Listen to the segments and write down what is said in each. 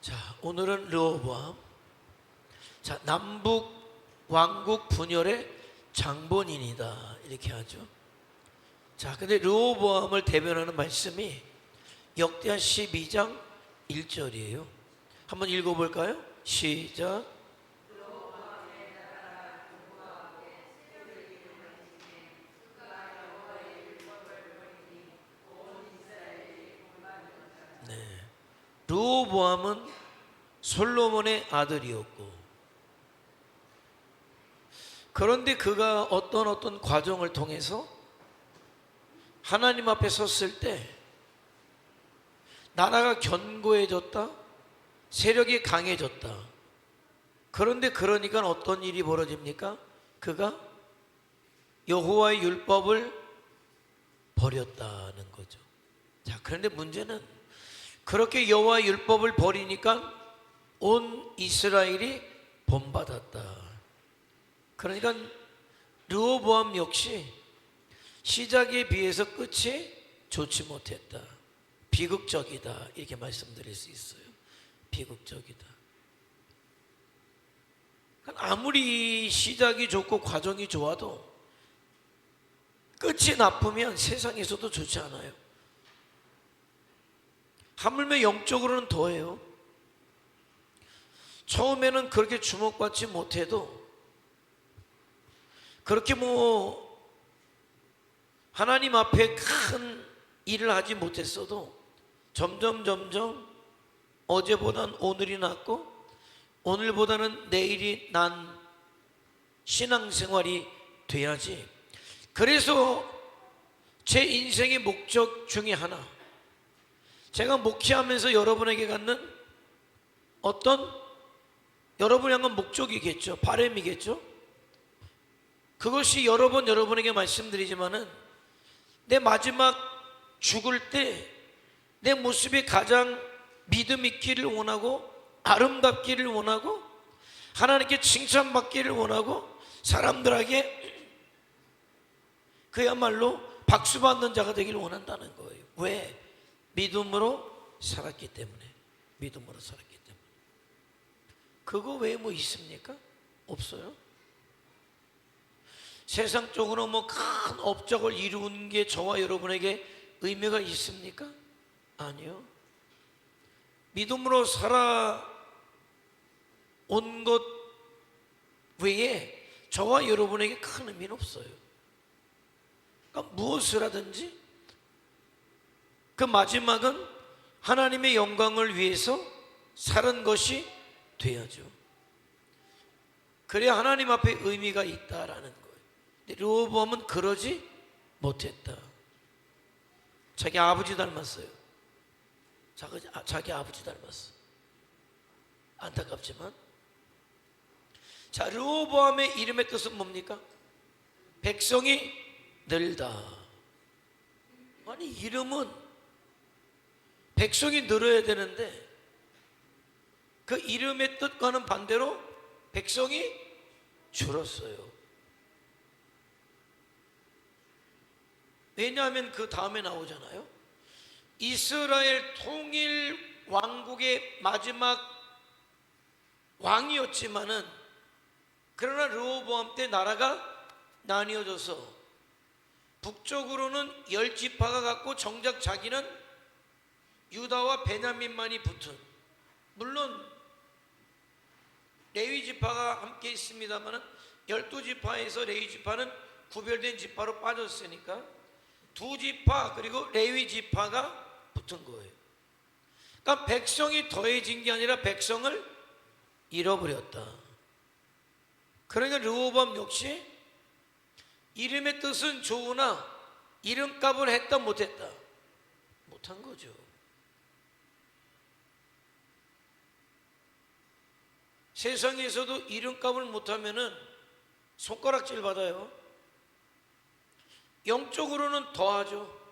자, 오늘은 르호보암. 자, 남북 왕국 분열의 장본인이다 이렇게 하죠. 자, 근데 르호보암을 대변하는 말씀이 역대하 12장 1절이에요. 한번 읽어볼까요? 시작. 르호보암은 솔로몬의 아들이었고, 그런데 그가 어떤 과정을 통해서 하나님 앞에 섰을 때 나라가 견고해졌다, 세력이 강해졌다. 그런데 그러니까 어떤 일이 벌어집니까? 그가 여호와의 율법을 버렸다는 거죠. 자, 그런데 문제는 그렇게 여호와의 율법을 버리니까 온 이스라엘이 본받았다. 그러니까 르호보암 역시 시작에 비해서 끝이 좋지 못했다. 비극적이다 이렇게 말씀드릴 수 있어요. 비극적이다. 아무리 시작이 좋고 과정이 좋아도 끝이 나쁘면 세상에서도 좋지 않아요. 하물며 영적으로는 더해요. 처음에는 그렇게 주목받지 못해도, 그렇게 하나님 앞에 큰 일을 하지 못했어도 점점 어제보단 오늘이 낫고 오늘보다는 내일이 난 신앙생활이 돼야지. 그래서 제 인생의 목적 중에 하나, 제가 목회하면서 여러분에게 갖는 어떤 여러분이 향한 목적이겠죠. 바람이겠죠. 그것이 여러 번 여러분에게 말씀드리지만은 내 마지막 죽을 때 내 모습이 가장 믿음 있기를 원하고, 아름답기를 원하고, 하나님께 칭찬받기를 원하고, 사람들에게 그야말로 박수받는 자가 되기를 원한다는 거예요. 왜? 믿음으로 살았기 때문에. 믿음으로 살았기 때문에. 그거 외에 뭐 있습니까? 없어요. 세상적으로 큰 업적을 이루는 게 저와 여러분에게 의미가 있습니까? 아니요. 믿음으로 살아온 것 외에 저와 여러분에게 큰 의미는 없어요. 그러니까 무엇을 하든지 그 마지막은 하나님의 영광을 위해서 사는 것이 돼야죠. 그래야 하나님 앞에 의미가 있다라는 거예요. 근데 르호보암은 그러지 못했다. 자기 아버지 닮았어요. 자기 아버지 닮았어. 안타깝지만. 자, 르호보암의 이름의 뜻은 뭡니까? 백성이 늘다. 아니, 이름은 백성이 늘어야 되는데 그 이름의 뜻과는 반대로 백성이 줄었어요. 왜냐하면 그 다음에 나오잖아요. 이스라엘 통일 왕국의 마지막 왕이었지만은, 그러나 르호보암 때 나라가 나뉘어져서 북쪽으로는 10지파가 갔고 정작 자기는 유다와 베냐민만이 붙은, 물론 레위 지파가 함께 있습니다만 12지파에서 레위 지파는 구별된 지파로 빠졌으니까 2지파 그리고 레위 지파가 붙은 거예요. 그러니까 백성이 더해진 게 아니라 백성을 잃어버렸다. 그러니까 르호보암 역시 이름의 뜻은 좋으나 이름값을 했다 못했다? 못한 거죠. 세상에서도 이름값을 못하면은 손가락질 받아요. 영적으로는 더하죠.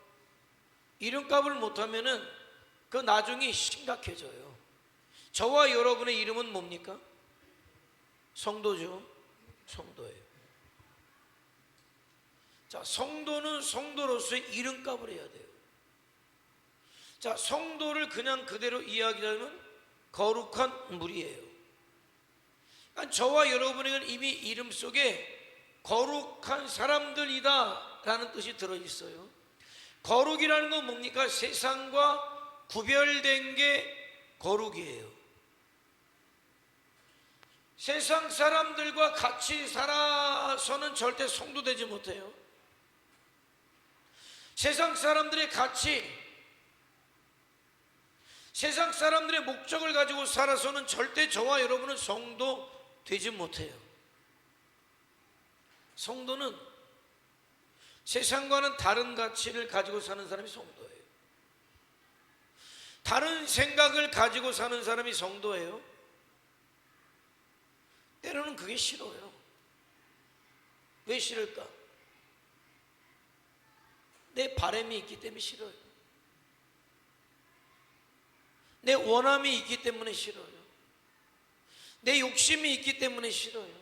이름값을 못하면은 그 나중이 심각해져요. 저와 여러분의 이름은 뭡니까? 성도죠. 성도예요. 자, 성도는 성도로서의 이름값을 해야 돼요. 자, 성도를 그냥 그대로 이야기하면 거룩한 물이에요. 그러니까 저와 여러분에게는 이미 이름 속에 거룩한 사람들이다 라는 뜻이 들어있어요. 거룩이라는 건 뭡니까? 세상과 구별된 게 거룩이에요. 세상 사람들과 같이 살아서는 절대 성도되지 못해요. 세상 사람들의 가치, 세상 사람들의 목적을 가지고 살아서는 절대 저와 여러분은 성도 되지 못해요. 성도는 세상과는 다른 가치를 가지고 사는 사람이 성도예요. 다른 생각을 가지고 사는 사람이 성도예요. 때로는 그게 싫어요. 왜 싫을까? 내 바람이 있기 때문에 싫어요. 내 원함이 있기 때문에 싫어요. 내 욕심이 있기 때문에 싫어요.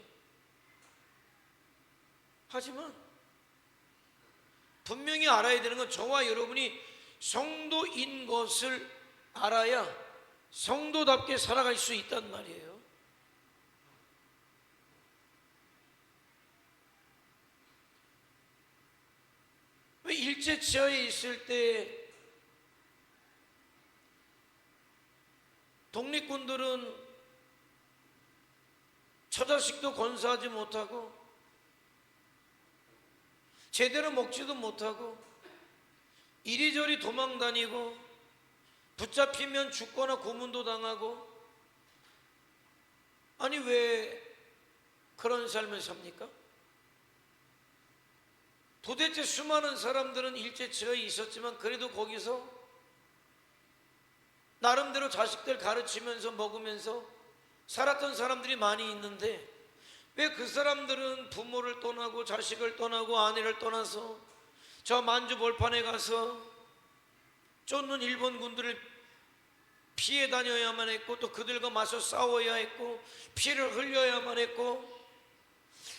하지만 분명히 알아야 되는 건 저와 여러분이 성도인 것을 알아야 성도답게 살아갈 수 있단 말이에요. 왜 일제치하에 있을 때 독립군들은 처자식도 건사하지 못하고 제대로 먹지도 못하고 이리저리 도망다니고 붙잡히면 죽거나 고문도 당하고, 아니 왜 그런 삶을 삽니까? 도대체 수많은 사람들은 일제치하에 있었지만 그래도 거기서 나름대로 자식들 가르치면서 먹으면서 살았던 사람들이 많이 있는데, 왜 그 사람들은 부모를 떠나고 자식을 떠나고 아내를 떠나서 저 만주 벌판에 가서 쫓는 일본 군들을 피해 다녀야만 했고, 또 그들과 맞서 싸워야 했고 피를 흘려야만 했고,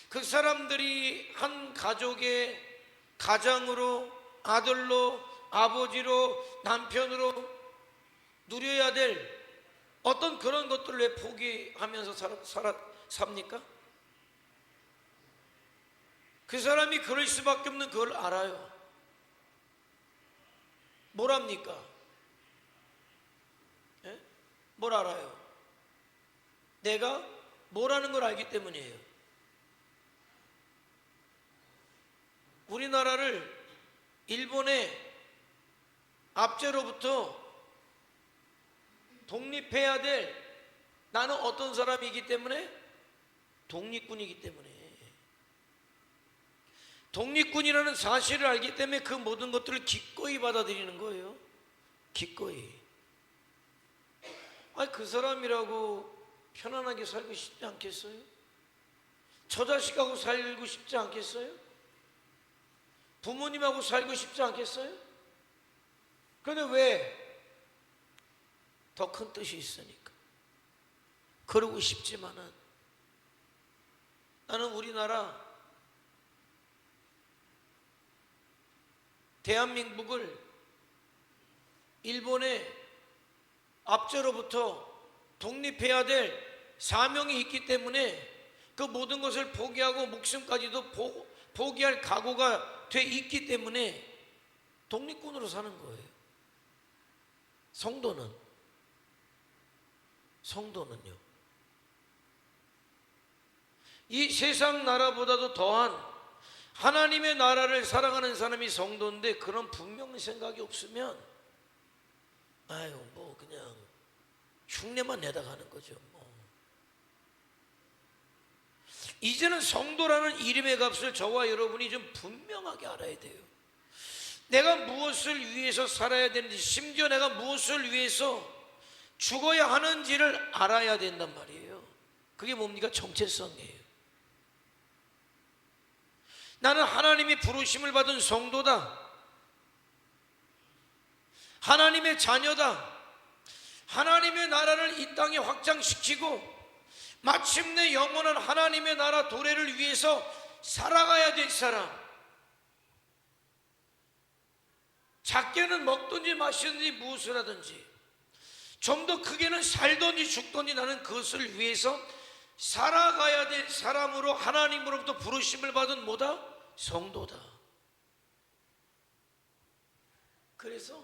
그 사람들이 한 가족의 가장으로, 아들로, 아버지로, 남편으로 누려야 될 어떤 그런 것들을 왜 포기하면서 삽니까? 그 사람이 그럴 수밖에 없는 그걸 알아요. 뭘 합니까? 예? 뭘 알아요? 내가 뭐라는 걸 알기 때문이에요. 우리나라를 일본의 압제로부터 독립해야 될 나는 어떤 사람이기 때문에? 독립군이기 때문에. 독립군이라는 사실을 알기 때문에 그 모든 것들을 기꺼이 받아들이는 거예요. 기꺼이. 아니 그 사람이라고 편안하게 살고 싶지 않겠어요? 저 자식하고 살고 싶지 않겠어요? 부모님하고 살고 싶지 않겠어요? 그런데 왜? 더 큰 뜻이 있으니까. 그러고 싶지만은 나는 우리나라 대한민국을 일본의 압제로부터 독립해야 될 사명이 있기 때문에 그 모든 것을 포기하고 목숨까지도 포기할 각오가 돼 있기 때문에 독립군으로 사는 거예요. 성도는요, 이 세상 나라보다도 더한 하나님의 나라를 사랑하는 사람이 성도인데, 그런 분명 생각이 없으면 아유 뭐 그냥 흉내만 내다 가는 거죠. 이제는 성도라는 이름의 값을 저와 여러분이 좀 분명하게 알아야 돼요. 내가 무엇을 위해서 살아야 되는지, 심지어 내가 무엇을 위해서 죽어야 하는지를 알아야 된단 말이에요. 그게 뭡니까? 정체성이에요. 나는 하나님의 부르심을 받은 성도다. 하나님의 자녀다. 하나님의 나라를 이 땅에 확장시키고 마침내 영원한 하나님의 나라 도래를 위해서 살아가야 될 사람. 작게는 먹든지 마시든지 무엇을 하든지 좀 더 크게는 살든지 죽든지 나는 그것을 위해서 살아가야 될 사람으로 하나님으로부터 부르심을 받은 뭐다? 성도다. 그래서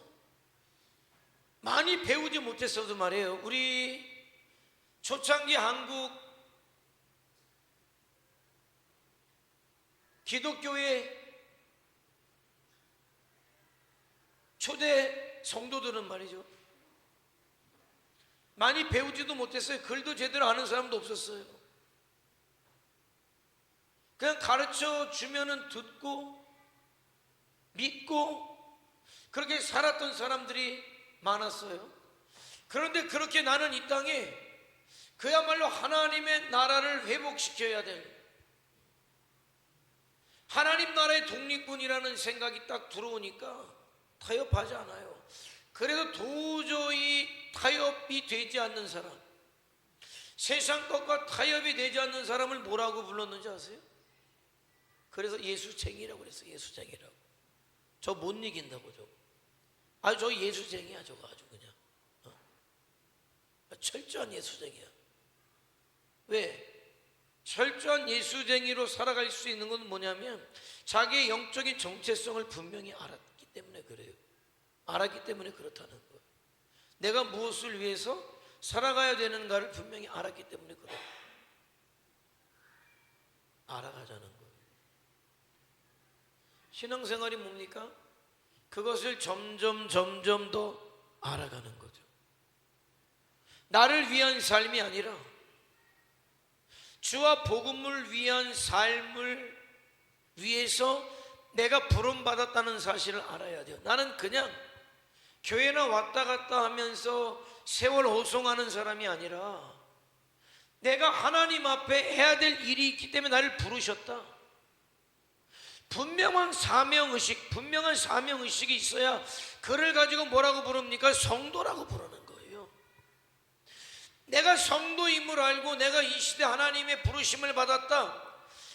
많이 배우지 못했어도 말이에요, 우리 초창기 한국 기독교의 초대 성도들은 말이죠, 많이 배우지도 못했어요. 글도 제대로 아는 사람도 없었어요. 그냥 가르쳐 주면은 듣고 믿고 그렇게 살았던 사람들이 많았어요. 그런데 그렇게 나는 이 땅에 그야말로 하나님의 나라를 회복시켜야 될, 하나님 나라의 독립군이라는 생각이 딱 들어오니까 타협하지 않아요. 그래도 도저히 타협이 되지 않는 사람, 세상 것과 타협이 되지 않는 사람을 뭐라고 불렀는지 아세요? 그래서 예수쟁이라고 그랬어요. 예수쟁이라고. 저 못 이긴다고. 저 예수쟁이야. 저거 아주 그냥 철저한 예수쟁이야. 왜? 철저한 예수쟁이로 살아갈 수 있는 건 뭐냐면 자기의 영적인 정체성을 분명히 알았기 때문에 그래요. 알았기 때문에 그렇다는 거예요. 내가 무엇을 위해서 살아가야 되는가를 분명히 알았기 때문에 그래요. 알아가자는 거예요. 신앙생활이 뭡니까? 그것을 점점 더 알아가는 거죠. 나를 위한 삶이 아니라 주와 복음을 위한 삶을 위해서 내가 부름받았다는 사실을 알아야 돼요. 나는 그냥 교회나 왔다 갔다 하면서 세월 호송하는 사람이 아니라 내가 하나님 앞에 해야 될 일이 있기 때문에 나를 부르셨다. 분명한 사명의식이 있어야 그를 가지고 뭐라고 부릅니까? 성도라고 부르는 거예요. 내가 성도임을 알고 내가 이 시대 하나님의 부르심을 받았다.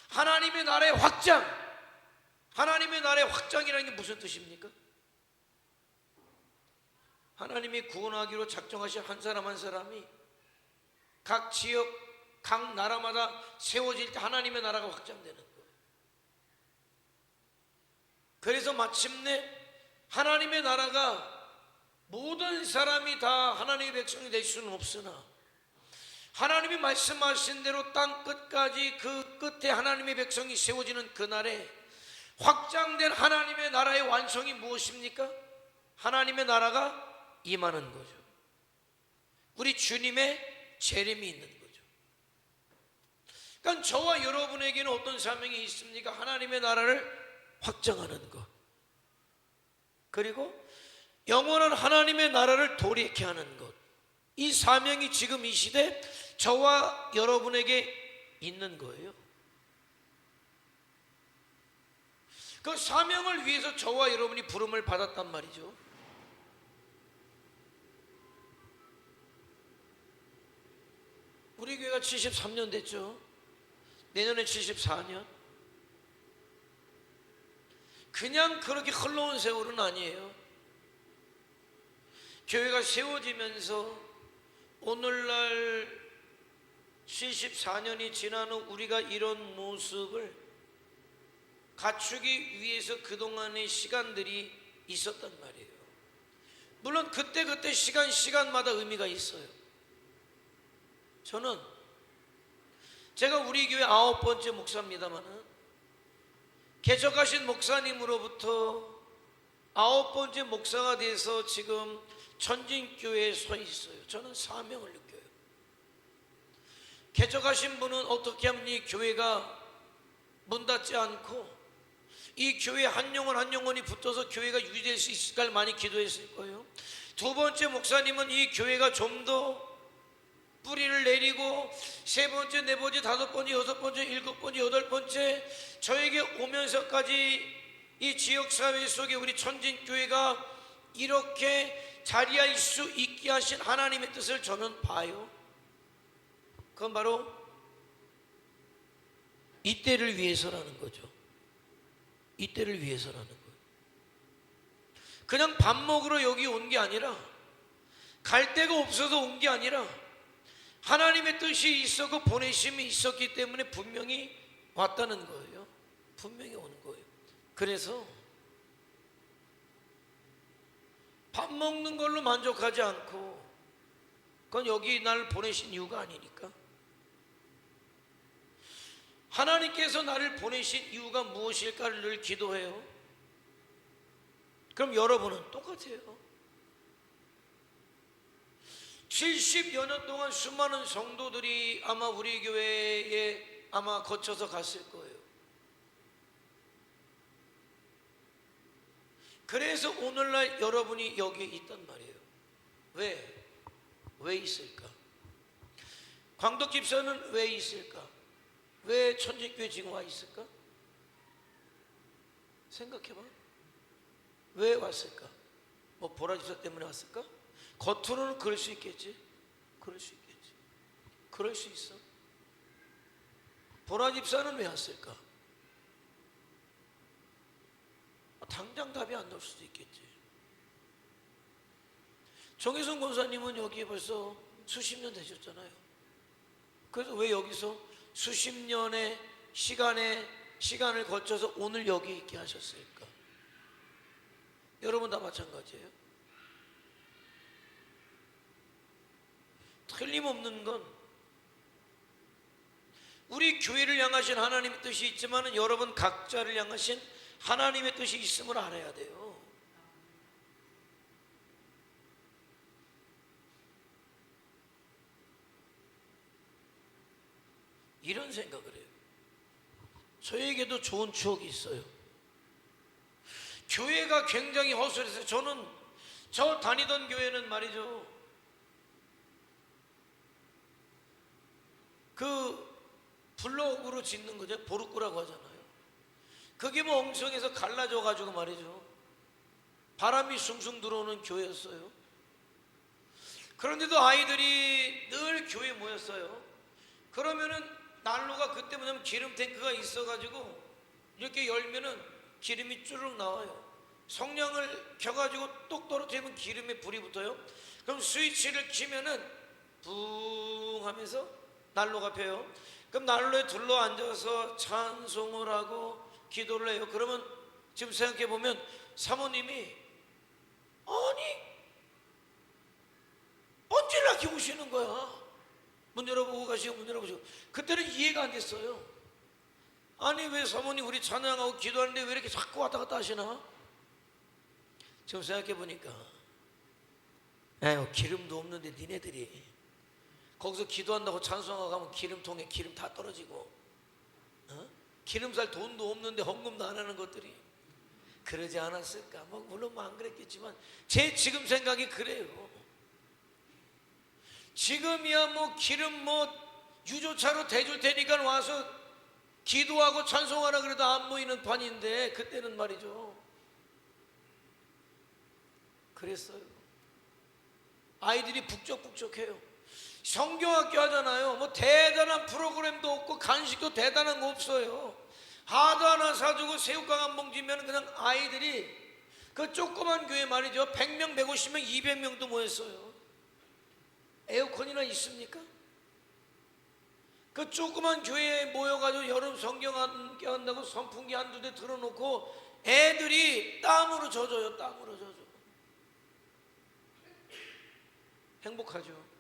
하나님의 나라의 확장. 하나님의 나라의 확장이라는 게 무슨 뜻입니까? 하나님이 구원하기로 작정하신 한 사람 한 사람이 각 지역, 각 나라마다 세워질 때 하나님의 나라가 확장되는 거예요. 그래서 마침내 하나님의 나라가 모든 사람이 다 하나님의 백성이 될 수는 없으나 하나님이 말씀하신 대로 땅 끝까지 그 끝에 하나님의 백성이 세워지는 그날에 확장된 하나님의 나라의 완성이 무엇입니까? 하나님의 나라가 임하는 거죠. 우리 주님의 재림이 있는 거죠. 그러니까 저와 여러분에게는 어떤 사명이 있습니까? 하나님의 나라를 확장하는 것, 그리고 영원한 하나님의 나라를 도래케 하는 것, 이 사명이 지금 이 시대 저와 여러분에게 있는 거예요. 그 사명을 위해서 저와 여러분이 부름을 받았단 말이죠. 우리 교회가 73년 됐죠. 내년에 74년. 그냥 그렇게 흘러온 세월은 아니에요. 교회가 세워지면서 오늘날 74년이 지난 후 우리가 이런 모습을 갖추기 위해서 그동안의 시간들이 있었단 말이에요. 물론 그때 시간마다 의미가 있어요. 저는 제가 우리 교회 9번째 목사입니다마는 개척하신 목사님으로부터 9번째 목사가 돼서 지금 천진교회에 서 있어요. 저는 사명을 느껴요. 개척하신 분은 어떻게 하면 이 교회가 문 닫지 않고 이 교회 한 영혼이 붙어서 교회가 유지될 수 있을까를 많이 기도했을 거예요. 두 번째 목사님은 이 교회가 좀 더 뿌리를 내리고 세 번째, 네 번째, 다섯 번째, 여섯 번째, 일곱 번째, 여덟 번째 저에게 오면서까지 이 지역사회 속에 우리 천진교회가 이렇게 자리할 수 있게 하신 하나님의 뜻을 저는 봐요. 그건 바로 이때를 위해서라는 거죠. 이때를 위해서라는 거예요. 그냥 밥 먹으러 여기 온 게 아니라 갈 데가 없어서 온 게 아니라 하나님의 뜻이 있었고 보내심이 있었기 때문에 분명히 왔다는 거예요. 분명히 오는 거예요. 그래서 밥 먹는 걸로 만족하지 않고, 그건 여기 날 보내신 이유가 아니니까. 하나님께서 나를 보내신 이유가 무엇일까를 늘 기도해요. 그럼 여러분은 똑같아요. 70여 년 동안 수많은 성도들이 아마 우리 교회에 아마 거쳐서 갔을 거예요. 그래서 오늘날 여러분이 여기에 있단 말이에요. 왜 있을까? 광덕 집사는 왜 있을까? 왜 천직교회 지금 와 있을까? 생각해봐. 왜 왔을까? 뭐 보라 집사 때문에 왔을까? 겉으로는 그럴 수 있겠지. 그럴 수 있겠지. 그럴 수 있어. 보라 집사는 왜 왔을까? 당장 답이 안 나올 수도 있겠지. 정혜성 권사님은 여기에 벌써 수십 년 되셨잖아요. 그래서 왜 여기서 수십 년의 시간을 거쳐서 오늘 여기 있게 하셨을까? 여러분 다 마찬가지예요. 틀림없는 건 우리 교회를 향하신 하나님의 뜻이 있지만 여러분 각자를 향하신 하나님의 뜻이 있음을 알아야 돼요. 이런 생각을 해요. 저에게도 좋은 추억이 있어요. 교회가 굉장히 허술해서 저 다니던 교회는 말이죠, 그 블록으로 짓는 거죠. 보르꾸라고 하잖아요. 그게 뭐 엉성해서 갈라져 가지고 말이죠, 바람이 숭숭 들어오는 교회였어요. 그런데도 아이들이 늘 교회에 모였어요. 그러면은 난로가 그때 뭐냐면 기름 탱크가 있어가지고 이렇게 열면은 기름이 쭈르륵 나와요. 성냥을 켜가지고 똑 떨어뜨리면 기름에 불이 붙어요. 그럼 스위치를 키면은 붕 하면서 난로가 펴요. 그럼 난로에 둘러 앉아서 찬송을 하고 기도를 해요. 그러면 지금 생각해 보면 사모님이 아니 언제 이렇게 오시는 거야? 문 열어보고 가시고 문 열어보시고. 그때는 이해가 안 됐어요. 아니 왜 사모님 우리 찬양하고 기도하는데 왜 이렇게 자꾸 왔다 갔다 하시나? 지금 생각해 보니까 에휴 기름도 없는데 니네들이 거기서 기도한다고 찬송하고 가면 기름통에 기름 다 떨어지고, 기름 살 돈도 없는데 헌금도 안 하는 것들이 그러지 않았을까? 뭐 물론 안 그랬겠지만 제 지금 생각이 그래요. 지금이야 뭐 기름 유조차로 대줄 테니까 와서 기도하고 찬송하라 그래도 안 모이는 판인데 그때는 말이죠 그랬어요. 아이들이 북적북적해요. 성경학교 하잖아요. 뭐 대단한 프로그램도 없고 간식도 대단한 거 없어요. 하도 하나 사주고 새우깡 한 봉지면 그냥 아이들이 그 조그만 교회 말이죠 100명 150명 200명도 모였어요. 에어컨이나 있습니까? 그 조그만 교회에 모여가지고 여름 성경 함께 한다고 선풍기 한두 대 틀어놓고 애들이 땀으로 젖어요. 땀으로 젖어. 행복하죠.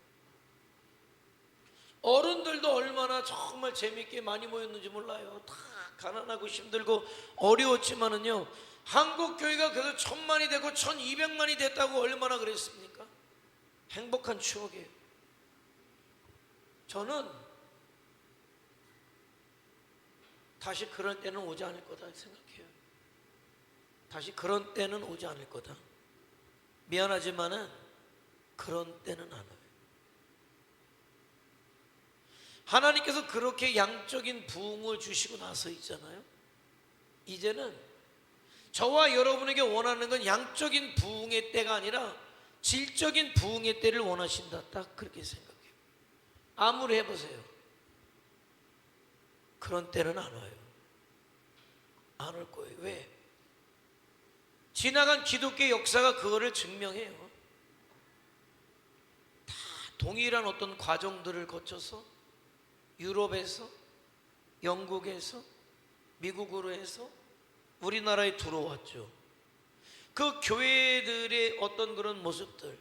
어른들도 얼마나 정말 재밌게 많이 모였는지 몰라요. 다 가난하고 힘들고 어려웠지만은요 한국 교회가 그래도 1000만이 되고 1200만이 됐다고 얼마나 그랬습니까? 행복한 추억이에요. 저는 다시 그런 때는 오지 않을 거다 생각해요. 다시 그런 때는 오지 않을 거다. 미안하지만은 그런 때는 안 와요. 하나님께서 그렇게 양적인 부흥을 주시고 나서 있잖아요. 이제는 저와 여러분에게 원하는 건 양적인 부흥의 때가 아니라 질적인 부흥의 때를 원하신다. 딱 그렇게 생각해요. 아무리 해보세요. 그런 때는 안 와요. 안 올 거예요. 왜? 지나간 기독교 역사가 그거를 증명해요. 동일한 어떤 과정들을 거쳐서 유럽에서, 영국에서, 미국으로 해서 우리나라에 들어왔죠. 그 교회들의 어떤 그런 모습들,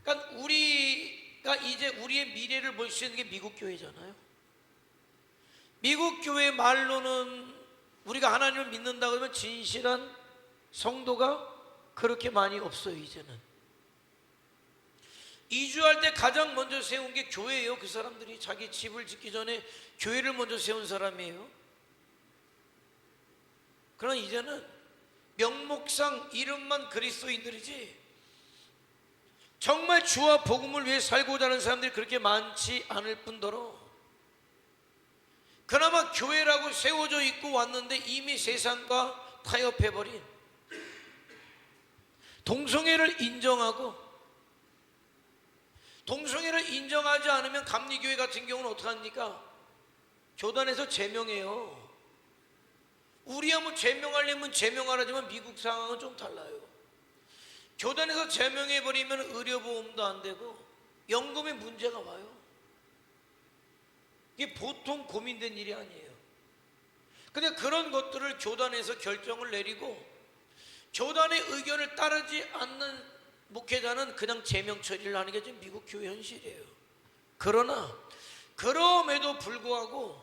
그러니까 우리가 이제 우리의 미래를 볼 수 있는 게 미국 교회잖아요. 미국 교회 말로는 우리가 하나님을 믿는다 그러면 진실한 성도가 그렇게 많이 없어요. 이제는 이주할 때 가장 먼저 세운 게 교회예요. 그 사람들이 자기 집을 짓기 전에 교회를 먼저 세운 사람이에요. 그러나 이제는 명목상 이름만 그리스도인들이지 정말 주와 복음을 위해 살고자 하는 사람들이 그렇게 많지 않을 뿐더러 그나마 교회라고 세워져 있고 왔는데 이미 세상과 타협해버린, 동성애를 인정하고, 동성애를 인정하지 않으면 감리교회 같은 경우는 어떡합니까? 교단에서 제명해요. 우리야 뭐 제명하려면 제명하라지만 미국 상황은 좀 달라요. 교단에서 제명해버리면 의료보험도 안 되고 연금에 문제가 와요. 이게 보통 고민된 일이 아니에요. 근데 그런 것들을 교단에서 결정을 내리고 교단의 의견을 따르지 않는 목회자는 그냥 제명 처리를 하는 게 지금 미국 교회 현실이에요. 그러나 그럼에도 불구하고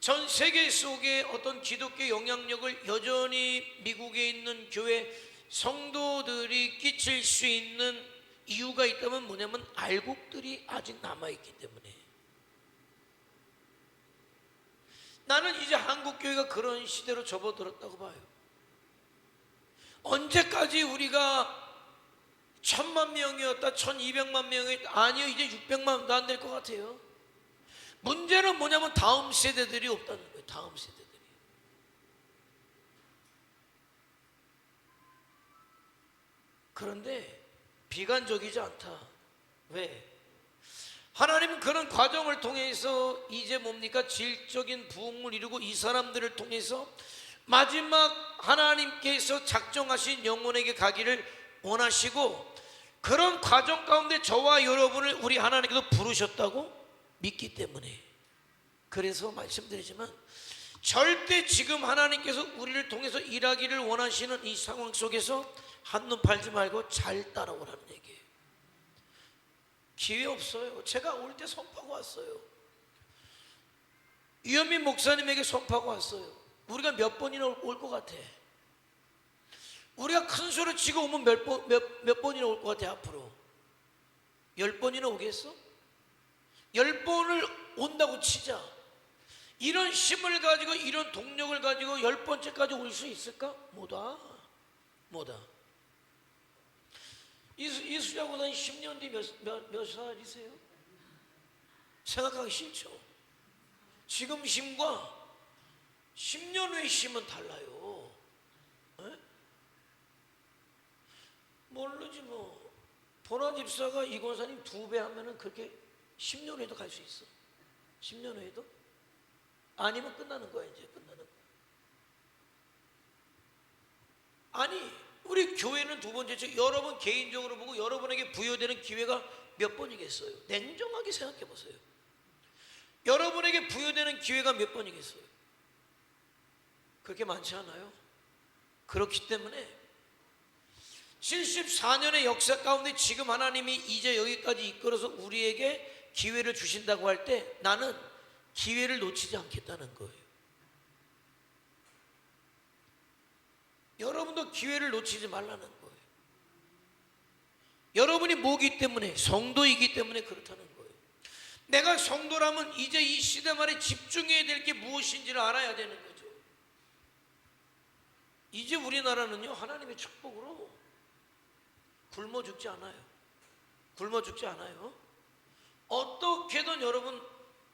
전 세계 속에 어떤 기독교 영향력을 여전히 미국에 있는 교회 성도들이 끼칠 수 있는 이유가 있다면 뭐냐면 알곡들이 아직 남아있기 때문에. 나는 이제 한국교회가 그런 시대로 접어들었다고 봐요. 언제까지 우리가 1000만 명이었다 1200만 명이었다, 아니요 이제 600만도 안 될 것 같아요. 문제는 뭐냐면 다음 세대들이 없다는 거예요. 다음 세대들이. 그런데 비관적이지 않다. 왜? 하나님은 그런 과정을 통해서 이제 뭡니까? 질적인 부흥을 이루고 이 사람들을 통해서 마지막 하나님께서 작정하신 영혼에게 가기를 원하시고, 그런 과정 가운데 저와 여러분을 우리 하나님께서 부르셨다고 믿기 때문에. 그래서 말씀드리지만 절대 지금 하나님께서 우리를 통해서 일하기를 원하시는 이 상황 속에서 한눈 팔지 말고 잘 따라오라는 얘기예요. 기회 없어요. 제가 올 때 선포하고 왔어요. 유현민 목사님에게 선포하고 왔어요. 우리가 몇 번이나 올 것 같아? 우리가 큰 소리 치고 오면 몇 번이나 올 것 같아? 앞으로 10번이나 오겠어? 10번을 온다고 치자. 이런 힘을 가지고 이런 동력을 가지고 10번째까지 올 수 있을까? 못와. 이수자보다는 10년 뒤 몇 살이세요? 생각하기 싫죠. 지금 힘과 10년 후의 힘은 달라요. 에? 모르지 뭐. 보나 집사가 이 권사님 2배 하면은 그렇게 10년 후에도 갈 수 있어. 10년 후에도? 아니면 끝나는 거야. 이제 끝나는 거야. 아니 우리 교회는 두 번째죠. 여러분 개인적으로 보고 여러분에게 부여되는 기회가 몇 번이겠어요? 냉정하게 생각해 보세요. 여러분에게 부여되는 기회가 몇 번이겠어요? 그렇게 많지 않아요. 그렇기 때문에 74년의 역사 가운데 지금 하나님이 이제 여기까지 이끌어서 우리에게 기회를 주신다고 할 때 나는 기회를 놓치지 않겠다는 거예요. 여러분도 기회를 놓치지 말라는 거예요. 여러분이 뭐기 때문에? 성도이기 때문에 그렇다는 거예요. 내가 성도라면 이제 이 시대 말에 집중해야 될 게 무엇인지를 알아야 되는 거죠. 이제 우리나라는요 하나님의 축복으로 굶어 죽지 않아요. 굶어 죽지 않아요. 어떻게든 여러분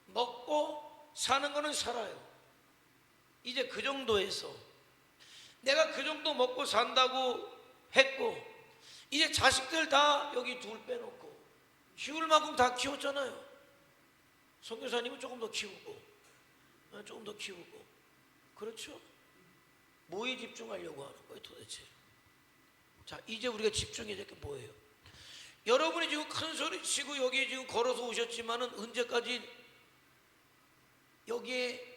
먹고 사는 거는 살아요. 이제 그 정도에서 내가 그 정도 먹고 산다고 했고, 이제 자식들 다 여기 둘 빼놓고 키울 만큼 다 키웠잖아요. 선교사님은 조금 더 키우고 조금 더 키우고. 그렇죠? 뭐에 집중하려고 하는 거예요 도대체? 자, 이제 우리가 집중해야 될 게 뭐예요? 여러분이 지금 큰 소리 치고 여기에 지금 걸어서 오셨지만은 언제까지 여기에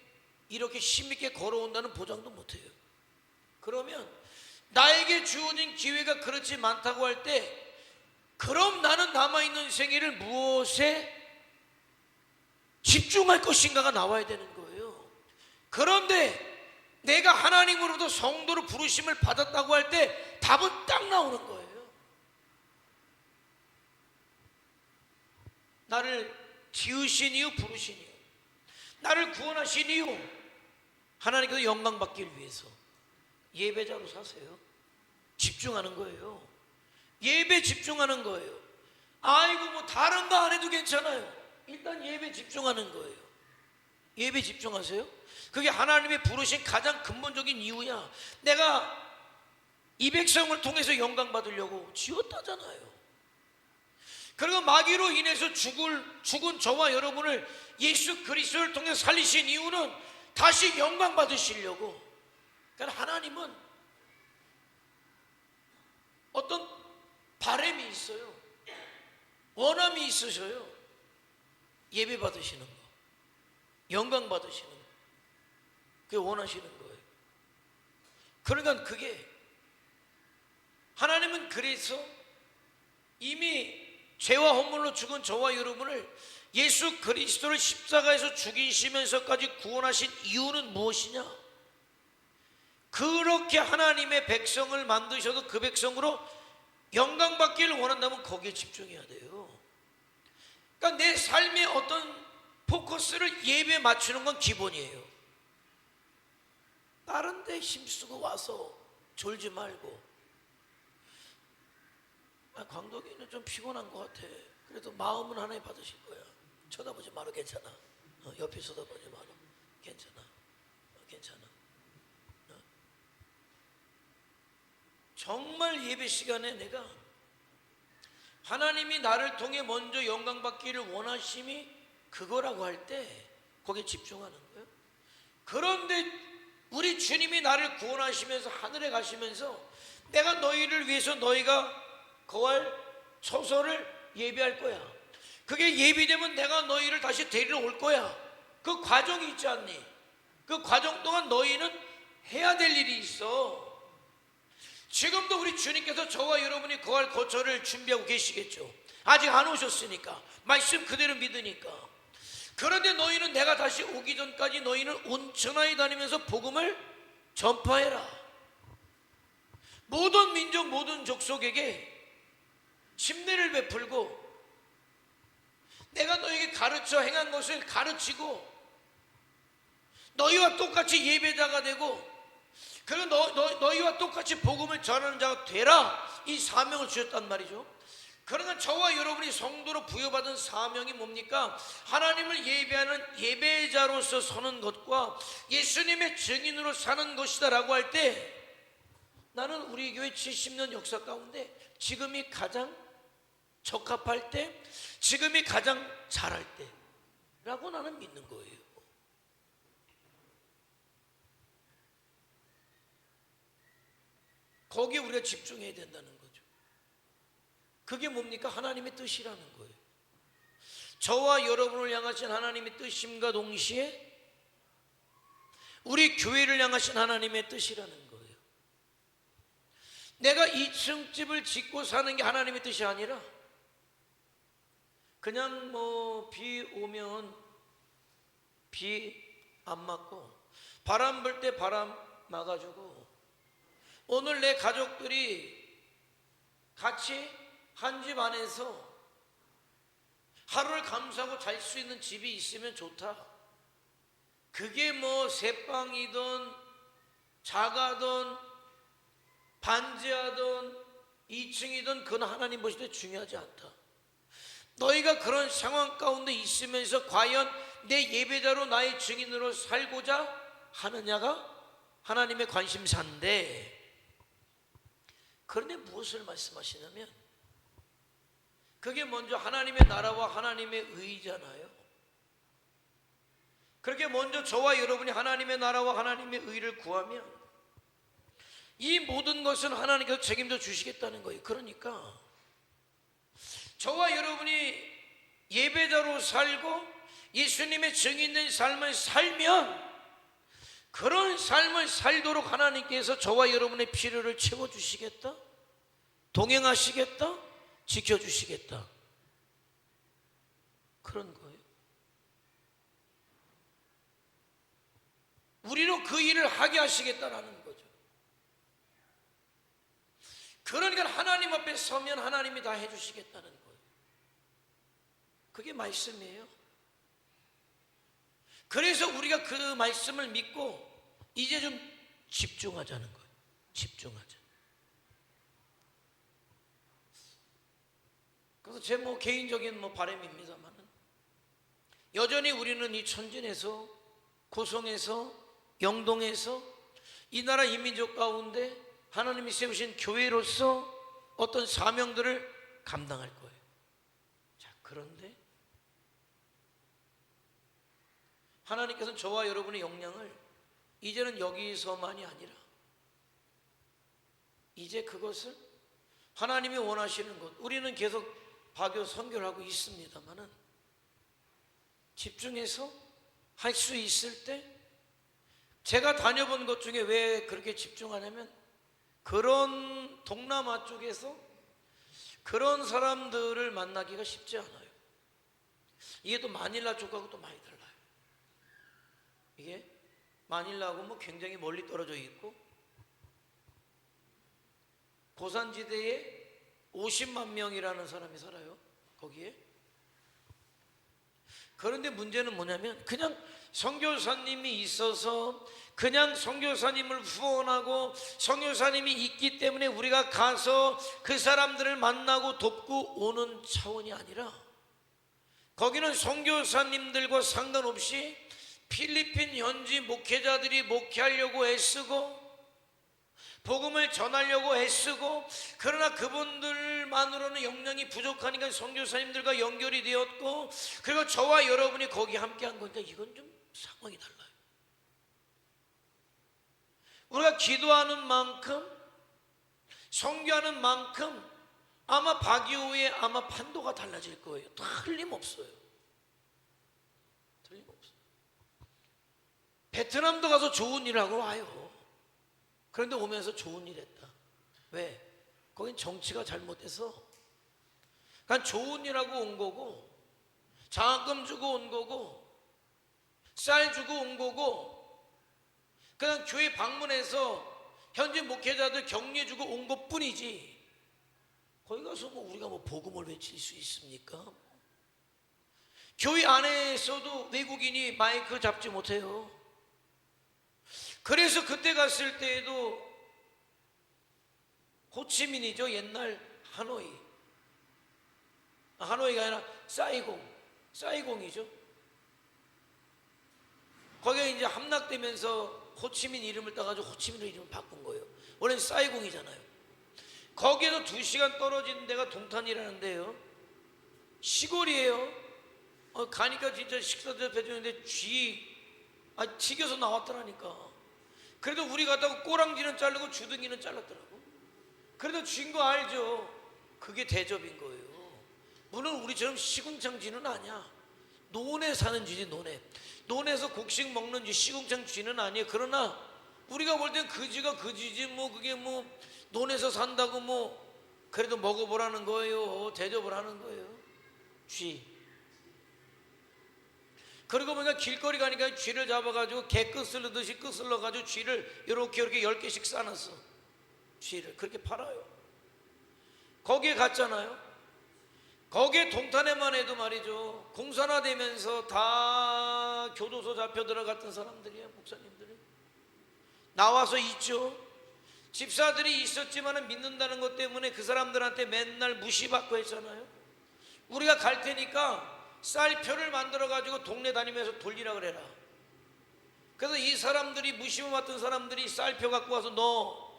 이렇게 힘있게 걸어온다는 보장도 못해요. 그러면 나에게 주어진 기회가 그렇지 많다고 할 때, 그럼 나는 남아있는 생애를 무엇에 집중할 것인가가 나와야 되는 거예요. 그런데 내가 하나님으로부터 성도로 부르심을 받았다고 할 때 답은 딱 나오는 거예요. 나를 지으신 이유, 부르신 이유, 나를 구원하신 이유, 하나님께서 영광 받기를 위해서 예배자로 사세요. 집중하는 거예요. 예배 집중하는 거예요. 아이고 뭐 다른 거 안 해도 괜찮아요. 일단 예배 집중하는 거예요. 예배 집중하세요. 그게 하나님의 부르신 가장 근본적인 이유야. 내가 이 백성을 통해서 영광 받으려고 지었다잖아요. 그리고 마귀로 인해서 죽은 저와 여러분을 예수 그리스도를 통해 살리신 이유는 다시 영광 받으시려고. 그러니까 하나님은 어떤 바람이 있어요. 원함이 있으셔요. 예배 받으시는 거, 영광 받으시는 거, 그게 원하시는 거예요. 그러니까 그게 하나님은 그래서 이미 죄와 허물로 죽은 저와 여러분을 예수 그리스도를 십자가에서 죽이시면서까지 구원하신 이유는 무엇이냐? 그렇게 하나님의 백성을 만드셔도 그 백성으로 영광 받기를 원한다면 거기에 집중해야 돼요. 그러니까 내 삶의 어떤 포커스를 예배에 맞추는 건 기본이에요. 다른 데 힘쓰고 와서 졸지 말고, 광덕이는 좀 피곤한 것 같아. 그래도 마음은 하나님 받으실 거야. 쳐다보지 마라. 괜찮아. 옆에 쳐다보지 마라. 괜찮아. 괜찮아. 정말 예배 시간에 내가 하나님이 나를 통해 먼저 영광 받기를 원하심이 그거라고 할 때 거기에 집중하는 거예요. 그런데 우리 주님이 나를 구원하시면서 하늘에 가시면서 내가 너희를 위해서 너희가 거할 처소를 예비할 거야. 그게 예비되면 내가 너희를 다시 데리러 올 거야. 그 과정이 있지 않니? 그 과정 동안 너희는 해야 될 일이 있어. 지금도 우리 주님께서 저와 여러분이 거할 거처를 준비하고 계시겠죠. 아직 안 오셨으니까, 말씀 그대로 믿으니까. 그런데 너희는 내가 다시 오기 전까지 너희는 온천하에 다니면서 복음을 전파해라. 모든 민족 모든 족속에게 침례를 베풀고 내가 너에게 가르쳐 행한 것을 가르치고 너희와 똑같이 예배자가 되고, 그리고 너희와 똑같이 복음을 전하는 자가 되라, 이 사명을 주셨단 말이죠. 그러나 저와 여러분이 성도로 부여받은 사명이 뭡니까? 하나님을 예배하는 예배자로서 서는 것과 예수님의 증인으로 사는 것이다 라고 할 때, 나는 우리 교회 70년 역사 가운데 지금이 가장 적합할 때, 지금이 가장 잘할 때 라고 나는 믿는 거예요. 거기에 우리가 집중해야 된다는 거죠. 그게 뭡니까? 하나님의 뜻이라는 거예요. 저와 여러분을 향하신 하나님의 뜻임과 동시에 우리 교회를 향하신 하나님의 뜻이라는 거예요. 내가 2층 집을 짓고 사는 게 하나님의 뜻이 아니라 그냥 뭐 비 오면 비 안 맞고 바람 불 때 바람 막아주고, 오늘 내 가족들이 같이 한 집 안에서 하루를 감수하고 잘 수 있는 집이 있으면 좋다. 그게 뭐 새방이든 작아든 반지하든 2층이든 그건 하나님 보실 때 중요하지 않다. 너희가 그런 상황 가운데 있으면서 과연 내 예배자로 나의 증인으로 살고자 하느냐가 하나님의 관심사인데, 그런데 무엇을 말씀하시냐면 그게 먼저 하나님의 나라와 하나님의 의잖아요. 그렇게 먼저 저와 여러분이 하나님의 나라와 하나님의 의를 구하면 이 모든 것은 하나님께서 책임져 주시겠다는 거예요. 그러니까 저와 여러분이 예배자로 살고 예수님의 증인된 삶을 살면, 그런 삶을 살도록 하나님께서 저와 여러분의 필요를 채워주시겠다, 동행하시겠다, 지켜주시겠다, 그런 거예요. 우리로 그 일을 하게 하시겠다라는 거죠. 그러니까 하나님 앞에 서면 하나님이 다 해주시겠다는 거예요. 그게 말씀이에요. 그래서 우리가 그 말씀을 믿고 이제 좀 집중하자는 거예요. 집중하자. 그래서 제 개인적인 바람입니다만은, 여전히 우리는 이 천진에서, 고성에서, 영동에서 이 나라 이민족 가운데 하나님이 세우신 교회로서 어떤 사명들을 감당할 거예요. 자, 그런데 하나님께서는 저와 여러분의 역량을 이제는 여기서만이 아니라 이제 그것을 하나님이 원하시는 것, 우리는 계속 박교 선교를 하고 있습니다만은 집중해서 할 수 있을 때, 제가 다녀본 것 중에 왜 그렇게 집중하냐면, 그런 동남아 쪽에서 그런 사람들을 만나기가 쉽지 않아요. 이게 또 마닐라 쪽하고 또 많이 달라요. 이게 마닐라하고 굉장히 멀리 떨어져 있고, 고산지대에 50만 명이라는 사람이 살아요, 거기에. 그런데 문제는 뭐냐면, 그냥 선교사님이 있어서 그냥 선교사님을 후원하고 선교사님이 있기 때문에 우리가 가서 그 사람들을 만나고 돕고 오는 차원이 아니라, 거기는 선교사님들과 상관없이 필리핀 현지 목회자들이 목회하려고 애쓰고 복음을 전하려고 애쓰고, 그러나 그분들만으로는 역량이 부족하니까 선교사님들과 연결이 되었고, 그리고 저와 여러분이 거기 함께한 거니까 이건 좀 상황이 달라요. 우리가 기도하는 만큼, 선교하는 만큼 아마 박이후에 아마 판도가 달라질 거예요. 틀림없어요. 틀림없어요. 베트남도 가서 좋은 일 하고 와요. 그런데 오면서 좋은 일 했다. 왜? 거긴 정치가 잘못돼서. 그러니까 좋은 일 하고 온 거고, 장학금 주고 온 거고, 쌀 주고 온 거고, 그냥 교회 방문해서 현지 목회자들 격려해 주고 온 것 뿐이지, 거기 가서 우리가 복음을 외칠 수 있습니까? 교회 안에서도 외국인이 마이크 잡지 못해요. 그래서 그때 갔을 때에도 호치민이죠. 옛날 하노이가 아니라 사이공이죠. 거기에 이제 함락되면서 호치민 이름을 따가지고 호치민으로 이름을 바꾼 거예요. 원래는 사이공이잖아요. 거기에서 2시간 떨어진 데가 동탄이라는 데요. 시골이에요. 가니까 진짜 식사 대접해주는데 튀겨서 나왔더라니까. 그래도 우리 갔다고 꼬랑지는 자르고 주둥이는 잘랐더라고. 그래도 쥔 거 알죠? 그게 대접인 거예요. 물론 우리처럼 시궁창 쥐는 아니야. 논에 사는 쥐지, 논에서 곡식 먹는 쥐, 시궁창 쥐는 아니에요. 그러나 우리가 볼 땐 그 쥐가 그 쥐지, 그게 논에서 산다고 그래도 먹어보라는 거예요. 대접을 하는 거예요. 쥐. 그리고 보니까 길거리 가니까 쥐를 잡아가지고 개 끄슬르듯이 끄슬러가지고 쥐를 이렇게 10개씩 싸놨어. 쥐를 그렇게 팔아요. 거기에 갔잖아요. 거기에 동탄에만 해도 말이죠, 공산화되면서 다 교도소 잡혀 들어갔던 사람들이에요. 목사님들이 나와서 있죠. 집사들이 있었지만 믿는다는 것 때문에 그 사람들한테 맨날 무시받고 했잖아요. 우리가 갈 테니까 쌀표를 만들어가지고 동네 다니면서 돌리라 그래라. 그래서 이 사람들이, 무시받던 사람들이 쌀표 갖고 와서 너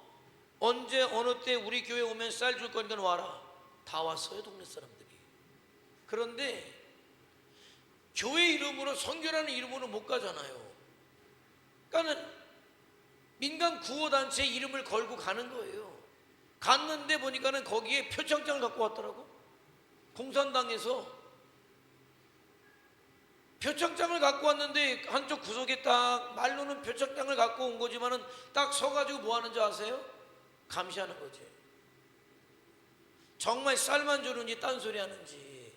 언제 어느 때 우리 교회 오면 쌀 줄 거니까 와라. 다 왔어요, 동네 사람들이. 그런데 교회 이름으로, 선교라는 이름으로 못 가잖아요. 그러니까 민간 구호단체 이름을 걸고 가는 거예요. 갔는데 보니까는 거기에 표창장을 갖고 왔더라고. 공산당에서 표창장을 갖고 왔는데 한쪽 구석에 딱 말로는 표창장을 갖고 온 거지만은 딱 서가지고 뭐 하는 줄 아세요? 감시하는 거지. 정말 쌀만 주는지 딴소리 하는지.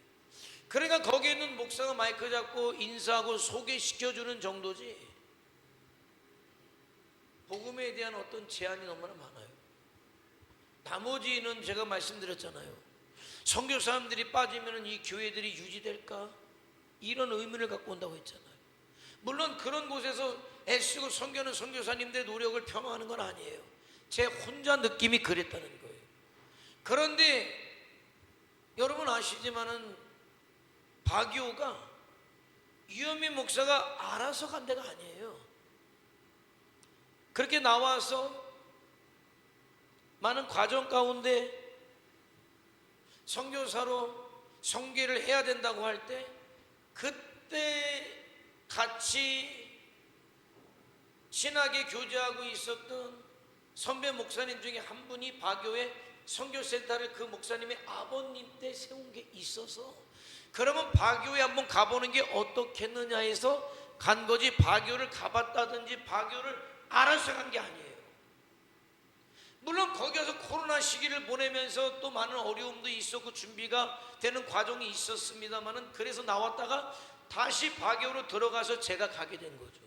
그러니까 거기에 있는 목사가 마이크 잡고 인사하고 소개시켜주는 정도지, 복음에 대한 어떤 제한이 너무나 많아요. 나머지는 제가 말씀드렸잖아요. 선교사님들이 빠지면 이 교회들이 유지될까? 이런 의문을 갖고 온다고 했잖아요. 물론 그런 곳에서 애쓰고 선교하는 선교사님들의 노력을 폄하하는 건 아니에요. 제 혼자 느낌이 그랬다는 거예요. 그런데 여러분 아시지만은 박이호가 유현민 목사가 알아서 간 데가 아니에요. 그렇게 나와서 많은 과정 가운데 선교사로 선교를 해야 된다고 할 때 그때 같이 친하게 교제하고 있었던 선배 목사님 중에 한 분이 박교회 선교센터를 그 목사님의 아버님 때 세운 게 있어서, 그러면 박교회 한번 가보는 게 어떻겠느냐 해서 간 거지, 박교를 가봤다든지 박교를 알아서 간 게 아니에요. 물론 거기 가서 코로나 시기를 보내면서 또 많은 어려움도 있었고 준비가 되는 과정이 있었습니다만은, 그래서 나왔다가 다시 박교로 들어가서 제가 가게 된 거죠.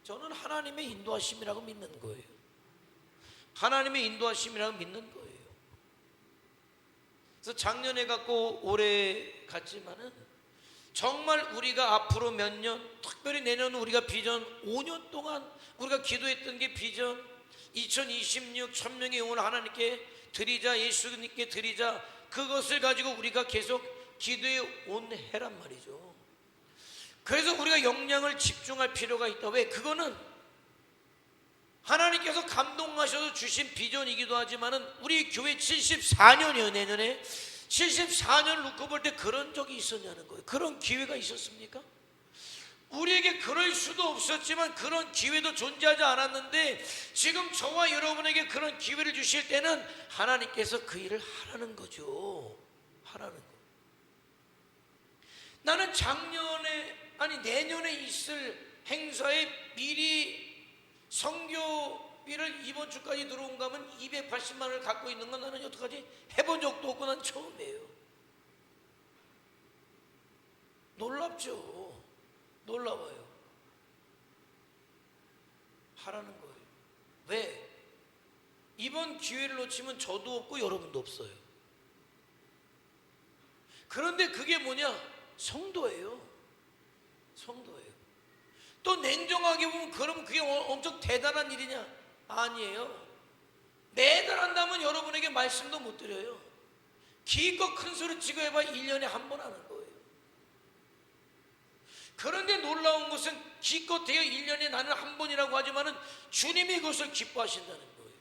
저는 하나님의 인도하심이라고 믿는 거예요. 하나님의 인도하심이라고 믿는 거예요. 그래서 작년에 갔고 올해 갔지만은 정말 우리가 앞으로 몇 년, 특별히 내년은 우리가 비전 5년 동안 우리가 기도했던 게 비전 2026 천명의 영혼을 하나님께 드리자, 예수님께 드리자, 그것을 가지고 우리가 계속 기도해 온 해란 말이죠. 그래서 우리가 역량을 집중할 필요가 있다. 왜? 그거는 하나님께서 감동하셔서 주신 비전이기도 하지만은 우리 교회 74년이요, 내년에 74년을 놓고 볼 때 그런 적이 있었냐는 거예요. 그런 기회가 있었습니까? 우리에게 그럴 수도 없었지만 그런 기회도 존재하지 않았는데, 지금 저와 여러분에게 그런 기회를 주실 때는 하나님께서 그 일을 하라는 거죠. 하라는 거. 나는 내년에 있을 행사에 미리 선교비를 이번 주까지 들어온 가면 280만 원을 갖고 있는 건 나는 여태까지 해본 적도 없고 난 처음이에요. 놀랍죠. 놀라워요. 하라는 거예요. 왜? 이번 기회를 놓치면 저도 없고 여러분도 없어요. 그런데 그게 뭐냐? 성도예요. 성도예요. 또 냉정하게 보면 그럼 그게 엄청 대단한 일이냐? 아니에요. 매달 한다면 여러분에게 말씀도 못 드려요. 기껏 큰 소리 치고 해봐 1년에 한 번 하는 거예요. 그런데 놀라운 것은 기껏해야 1년에 나는 한 번이라고 하지만은 주님이 그것을 기뻐하신다는 거예요.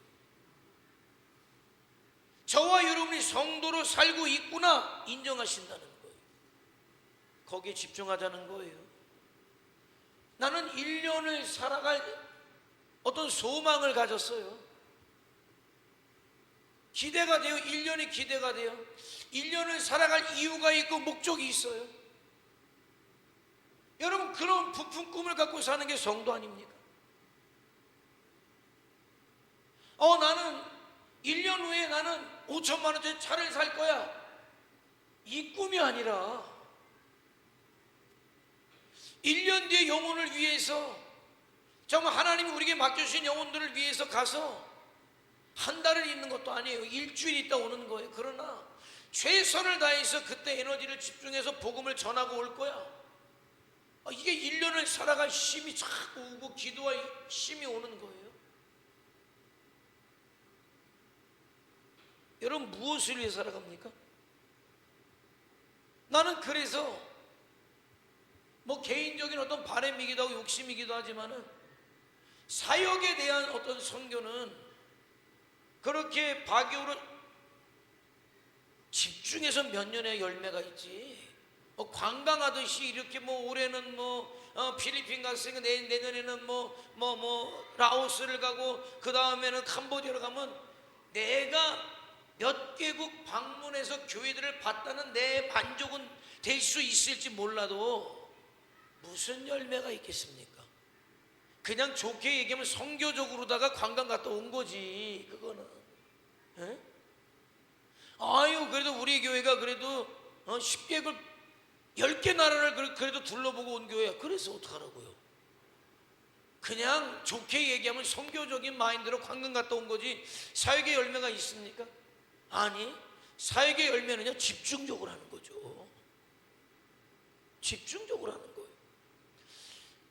저와 여러분이 성도로 살고 있구나 인정하신다는 거예요. 거기에 집중하자는 거예요. 나는 1년을 살아갈 어떤 소망을 가졌어요. 기대가 돼요. 1년이 기대가 돼요. 1년을 살아갈 이유가 있고 목적이 있어요. 여러분, 그런 부푼 꿈을 갖고 사는 게 성도 아닙니까? 나는 1년 후에 나는 5천만 원짜리 차를 살 거야. 이 꿈이 아니라 1년 뒤에 영혼을 위해서, 정말 하나님이 우리에게 맡겨주신 영혼들을 위해서 가서 한 달을 있는 것도 아니에요. 일주일 있다 오는 거예요. 그러나 최선을 다해서 그때 에너지를 집중해서 복음을 전하고 올 거야. 이게 1년을 살아갈 힘이 자꾸 오고 기도와 힘이 오는 거예요. 여러분, 무엇을 위해 살아갑니까? 나는 그래서 개인적인 어떤 바람이기도 하고 욕심이기도 하지만은 사역에 대한 어떤 선교는 그렇게 박교로 집중해서 몇 년의 열매가 있지, 관광하듯이 이렇게 올해는 필리핀 갔으니까 내년에는 라오스를 가고 그 다음에는 캄보디아를 가면 내가 몇 개국 방문해서 교회들을 봤다는 내 만족은 될 수 있을지 몰라도 무슨 열매가 있겠습니까? 그냥 좋게 얘기하면 선교적으로다가 관광 갔다 온 거지 그거는. 에? 아유 그래도 우리 교회가 그래도 10개국 10개 나라를 그래도 둘러보고 온 교회야. 그래서 어떡하라고요? 그냥 좋게 얘기하면 선교적인 마인드로 관광 갔다 온 거지 사역의 열매가 있습니까? 아니, 사역의 열매는요 집중적으로 하는 거죠. 집중적으로 하는 거예요.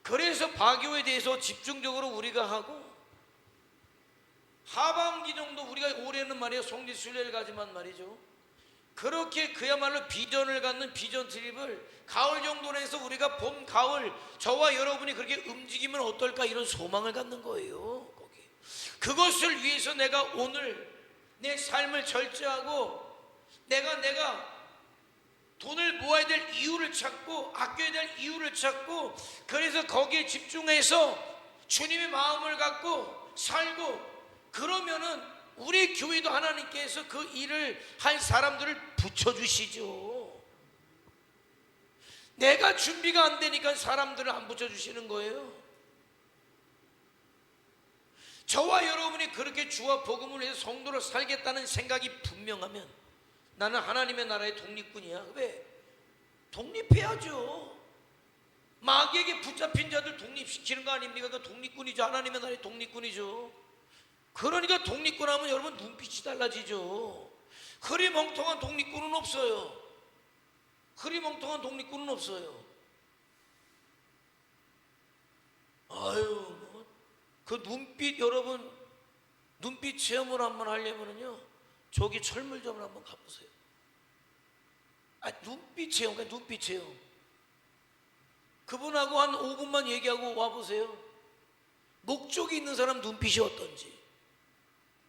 그래서 바교에 대해서 집중적으로 우리가 하고, 하반기 정도 우리가 올해는 말이에요 성지 순례를 가지만 말이죠, 그렇게 그야말로 비전을 갖는 비전 트립을 가을 정도로 해서 우리가 봄, 가을 저와 여러분이 그렇게 움직이면 어떨까 이런 소망을 갖는 거예요. 거기 그것을 위해서 내가 오늘 내 삶을 절제하고 내가 돈을 모아야 될 이유를 찾고 아껴야 될 이유를 찾고, 그래서 거기에 집중해서 주님의 마음을 갖고 살고, 그러면은 우리 교회도 하나님께서 그 일을 할 사람들을 붙여주시죠. 내가 준비가 안 되니까 사람들을 안 붙여주시는 거예요. 저와 여러분이 그렇게 주와 복음을 위해서 성도로 살겠다는 생각이 분명하면 나는 하나님의 나라의 독립군이야. 왜? 독립해야죠. 마귀에게 붙잡힌 자들 독립시키는 거 아닙니까? 그 독립군이죠. 하나님의 나라의 독립군이죠. 그러니까 독립군 하면 여러분 눈빛이 달라지죠. 흐리멍텅한 독립군은 없어요. 흐리멍텅한 독립군은 없어요. 아유, 그 눈빛, 여러분 눈빛 체험을 한번 하려면요 저기 철물점을 한번 가보세요. 눈빛 체험, 그러니까 눈빛 체험. 그분하고 한 5분만 얘기하고 와보세요. 목적이 있는 사람 눈빛이 어떤지.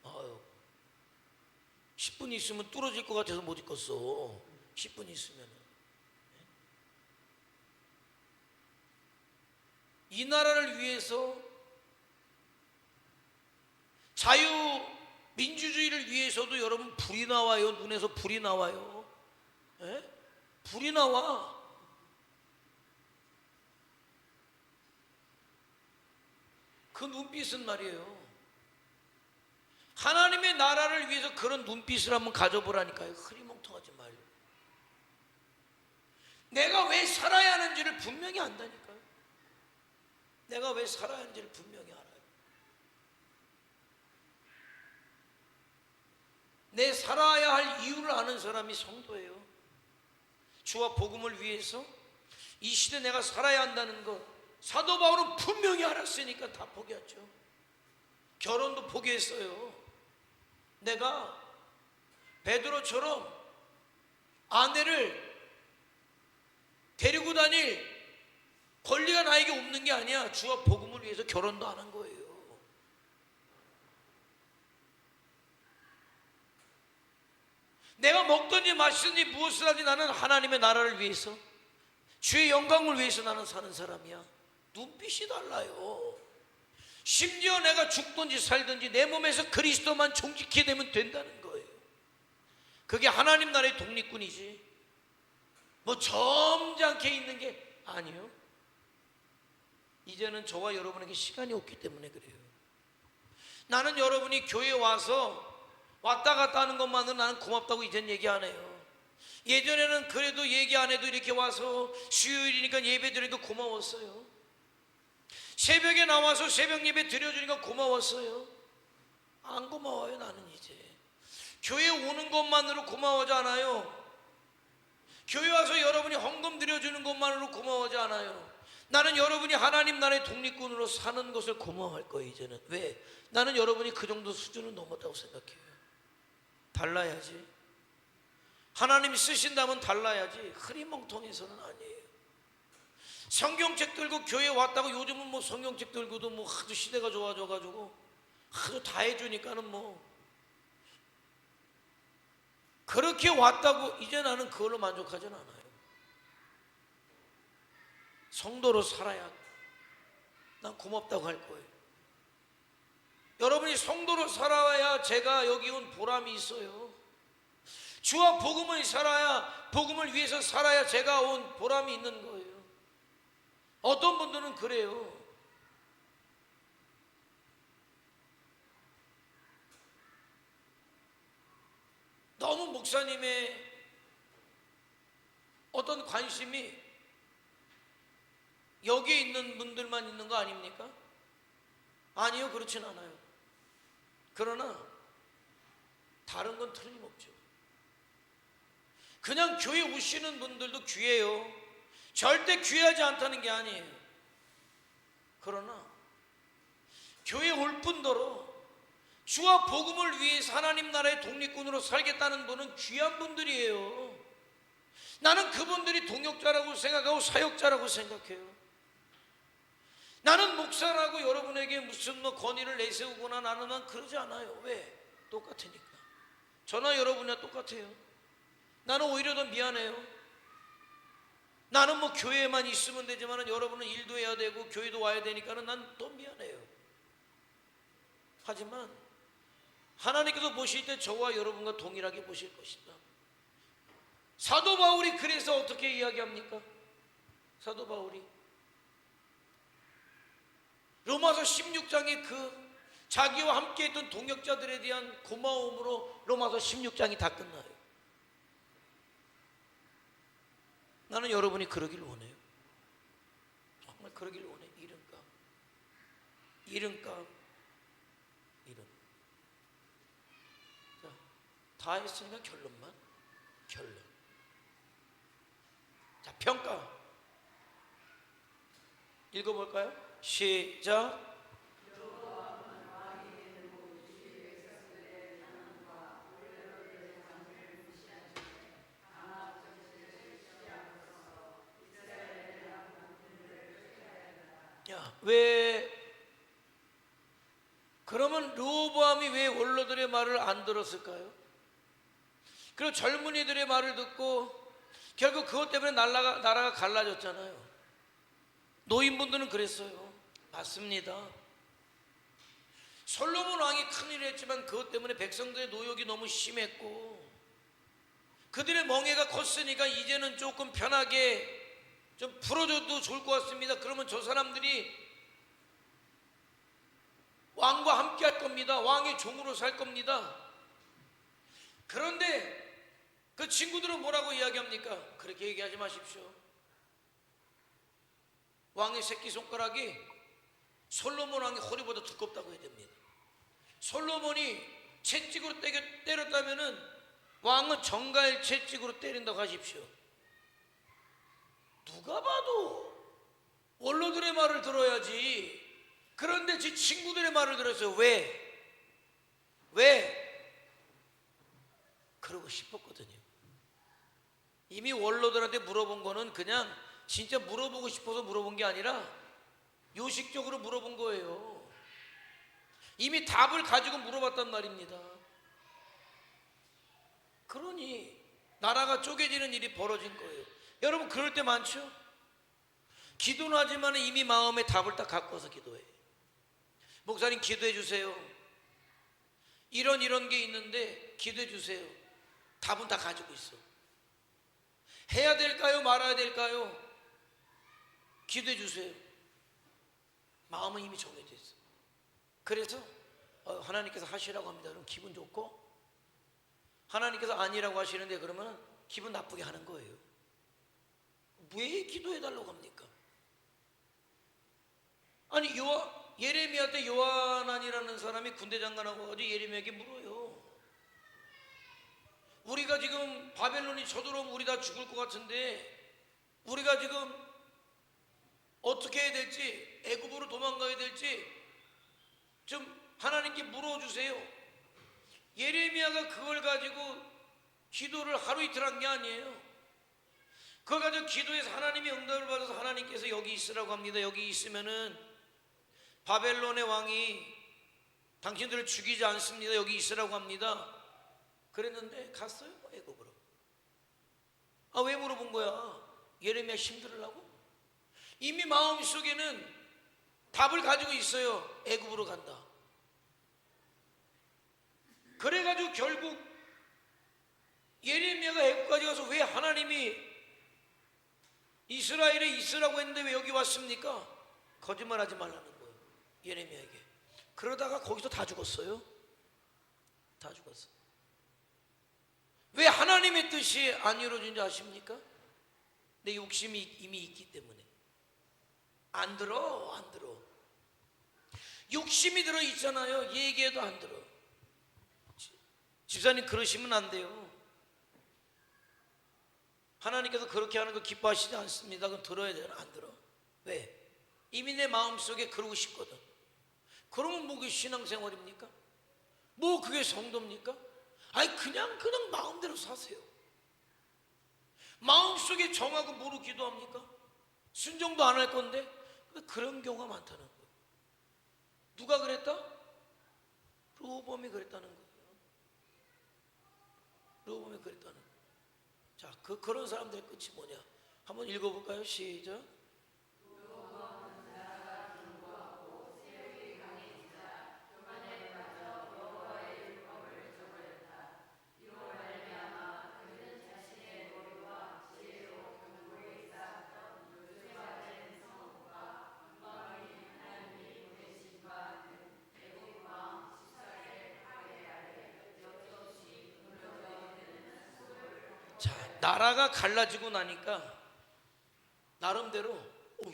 아유, 10분 있으면 뚫어질 것 같아서 못 있겠어. 10분 있으면. 이 나라를 위해서, 자유민주주의를 위해서도 여러분 불이 나와요. 눈에서 불이 나와요. 에? 불이 나와. 그 눈빛은 말이에요, 하나님의 나라를 위해서 그런 눈빛을 한번 가져보라니까요. 흐리멍텅하지 말고. 내가 왜 살아야 하는지를 분명히 안다니까요. 내가 왜 살아야 하는지를 분명히 알아요. 내 살아야 할 이유를 아는 사람이 성도예요. 주와 복음을 위해서 이 시대 내가 살아야 한다는 것, 사도 바울은 분명히 알았으니까 다 포기했죠. 결혼도 포기했어요. 내가 베드로처럼 아내를 데리고 다닐 권리가 나에게 없는 게 아니야. 주와 복음을 위해서 결혼도 안 한 거예요. 내가 먹든지 마시든지 무엇을 하든지 나는 하나님의 나라를 위해서, 주의 영광을 위해서 나는 사는 사람이야. 눈빛이 달라요. 심지어 내가 죽든지 살든지 내 몸에서 그리스도만 종지게 되면 된다는 거예요. 그게 하나님 나라의 독립군이지, 뭐 점잖게 있는 게 아니요. 이제는 저와 여러분에게 시간이 없기 때문에 그래요. 나는 여러분이 교회에 와서 왔다 갔다 하는 것만으로 나는 고맙다고 이젠 얘기 안 해요. 예전에는 그래도 얘기 안 해도 이렇게 와서 수요일이니까 예배 드리니까 고마웠어요. 새벽에 나와서 새벽 예배 드려주니까 고마웠어요. 안 고마워요. 나는 이제 교회 오는 것만으로 고마워하지 않아요. 교회 와서 여러분이 헌금 드려주는 것만으로 고마워하지 않아요. 나는 여러분이 하나님 나라의 독립군으로 사는 것을 고마워할 거예요. 이제는. 왜? 나는 여러분이 그 정도 수준은 넘었다고 생각해요. 달라야지. 하나님이 쓰신다면 달라야지. 흐리멍텅해서는 아니에요. 성경책 들고 교회 왔다고, 요즘은 뭐 성경책 들고도 뭐 하도 시대가 좋아져가지고 하도 다 해주니까는 뭐 그렇게 왔다고 이제 나는 그걸로 만족하진 않아요. 성도로 살아야 난 고맙다고 할 거예요. 여러분이 성도로 살아야 제가 여기 온 보람이 있어요. 주와 복음을 살아야, 복음을 위해서 살아야 제가 온 보람이 있는 거예요. 어떤 분들은 그래요. 너무 목사님의 어떤 관심이 여기에 있는 분들만 있는 거 아닙니까? 아니요, 그렇진 않아요. 그러나 다른 건 틀림없죠. 그냥 교회 오시는 분들도 귀해요. 절대 귀하지 않다는 게 아니에요. 그러나 교회 올 뿐더러 주와 복음을 위해서 하나님 나라의 독립군으로 살겠다는 분은 귀한 분들이에요. 나는 그분들이 동역자라고 생각하고 사역자라고 생각해요. 나는 목사라고 여러분에게 무슨 권위를 내세우거나 난 그러지 않아요. 왜? 똑같으니까. 저나 여러분이나 똑같아요. 나는 오히려 더 미안해요. 나는 교회에만 있으면 되지만 여러분은 일도 해야 되고 교회도 와야 되니까 난 더 미안해요. 하지만 하나님께서 보실 때 저와 여러분과 동일하게 보실 것이다. 사도 바울이 그래서 어떻게 이야기합니까? 사도 바울이 로마서 16장에 그 자기와 함께 했던 동역자들에 대한 고마움으로 로마서 16장이 다 끝나요. 나는 여러분이 그러길 원해요. 정말 그러길 원해. 이름값. 자, 다 했으니까 결론. 자, 평가 읽어볼까요? 시작. 그러면 르호보암이 왜 원로들의 말을 안 들었을까요? 그리고 젊은이들의 말을 듣고 결국 그것 때문에 나라가 갈라졌잖아요. 노인분들은 그랬어요. 맞습니다. 솔로몬 왕이 큰일을 했지만 그것 때문에 백성들의 노역이 너무 심했고 그들의 멍해가 컸으니까 이제는 조금 편하게 좀 풀어줘도 좋을 것 같습니다. 그러면 저 사람들이 왕과 함께 할 겁니다. 왕의 종으로 살 겁니다. 그런데 그 친구들은 뭐라고 이야기합니까? 그렇게 얘기하지 마십시오. 왕의 새끼손가락이 솔로몬 왕의 허리보다 두껍다고 해야 됩니다. 솔로몬이 채찍으로 때렸다면은 왕은 정갈 채찍으로 때린다고 하십시오. 누가 봐도 원로들의 말을 들어야지. 그런데 제 친구들의 말을 들었어요. 왜? 그러고 싶었거든요. 이미 원로들한테 물어본 거는 그냥 진짜 물어보고 싶어서 물어본 게 아니라 요식적으로 물어본 거예요. 이미 답을 가지고 물어봤단 말입니다. 그러니 나라가 쪼개지는 일이 벌어진 거예요. 여러분 그럴 때 많죠? 기도는 하지만 이미 마음에 답을 딱 갖고 와서 기도해. 목사님 기도해 주세요. 이런 게 있는데 기도해 주세요. 답은 다 가지고 있어. 해야 될까요? 말아야 될까요? 기도해 주세요. 마음은 이미 정해져 있어. 그래서 하나님께서 하시라고 합니다. 그럼 기분 좋고, 하나님께서 아니라고 하시는데 그러면 기분 나쁘게 하는 거예요. 왜 기도해 달라고 합니까? 아니 예레미야 때 요한안이라는 사람이 군대 장관하고 가지고 예레미야에게 물어요. 우리가 지금 바벨론이 쳐들어오면 우리 다 죽을 것 같은데 우리가 지금 어떻게 해야 될지, 애굽으로 도망가야 될지 좀 하나님께 물어주세요. 예레미야가 그걸 가지고 기도를 하루 이틀 한 게 아니에요. 그걸 가지고 기도해서 하나님이 응답을 받아서 하나님께서 여기 있으라고 합니다. 여기 있으면은 바벨론의 왕이 당신들을 죽이지 않습니다. 여기 있으라고 합니다. 그랬는데 갔어요, 애굽으로. 왜 물어본 거야? 예레미야 힘들으려고? 이미 마음속에는 답을 가지고 있어요. 애굽으로 간다. 그래가지고 결국 예레미야가 애국까지 가서 왜 하나님이 이스라엘에 있으라고 했는데 왜 여기 왔습니까? 거짓말하지 말라는 거예요, 예레미야에게. 그러다가 거기서 다 죽었어요. 다 죽었어. 왜 하나님의 뜻이 안 이루어진지 아십니까? 내 욕심이 이미 있기 때문에. 안 들어. 욕심이 들어 있잖아요. 얘기해도 안 들어. 집사님 그러시면 안 돼요. 하나님께서 그렇게 하는 거 기뻐하시지 않습니다. 그럼 들어야 되나? 안 들어. 왜? 이미 내 마음속에 그러고 싶거든. 그러면 뭐 그게 신앙생활입니까? 뭐 그게 성도입니까? 아니 그냥 마음대로 사세요. 마음속에 정하고 뭐로 기도합니까? 순종도 안 할 건데. 그런 경우가 많다는 거예요. 누가 그랬다? 르호보암이 그랬다는 거예요. 르호보암이 그랬다는 거예요. 자, 그런 사람들의 끝이 뭐냐? 한번 읽어볼까요? 시작. 자, 나라가 갈라지고 나니까 나름대로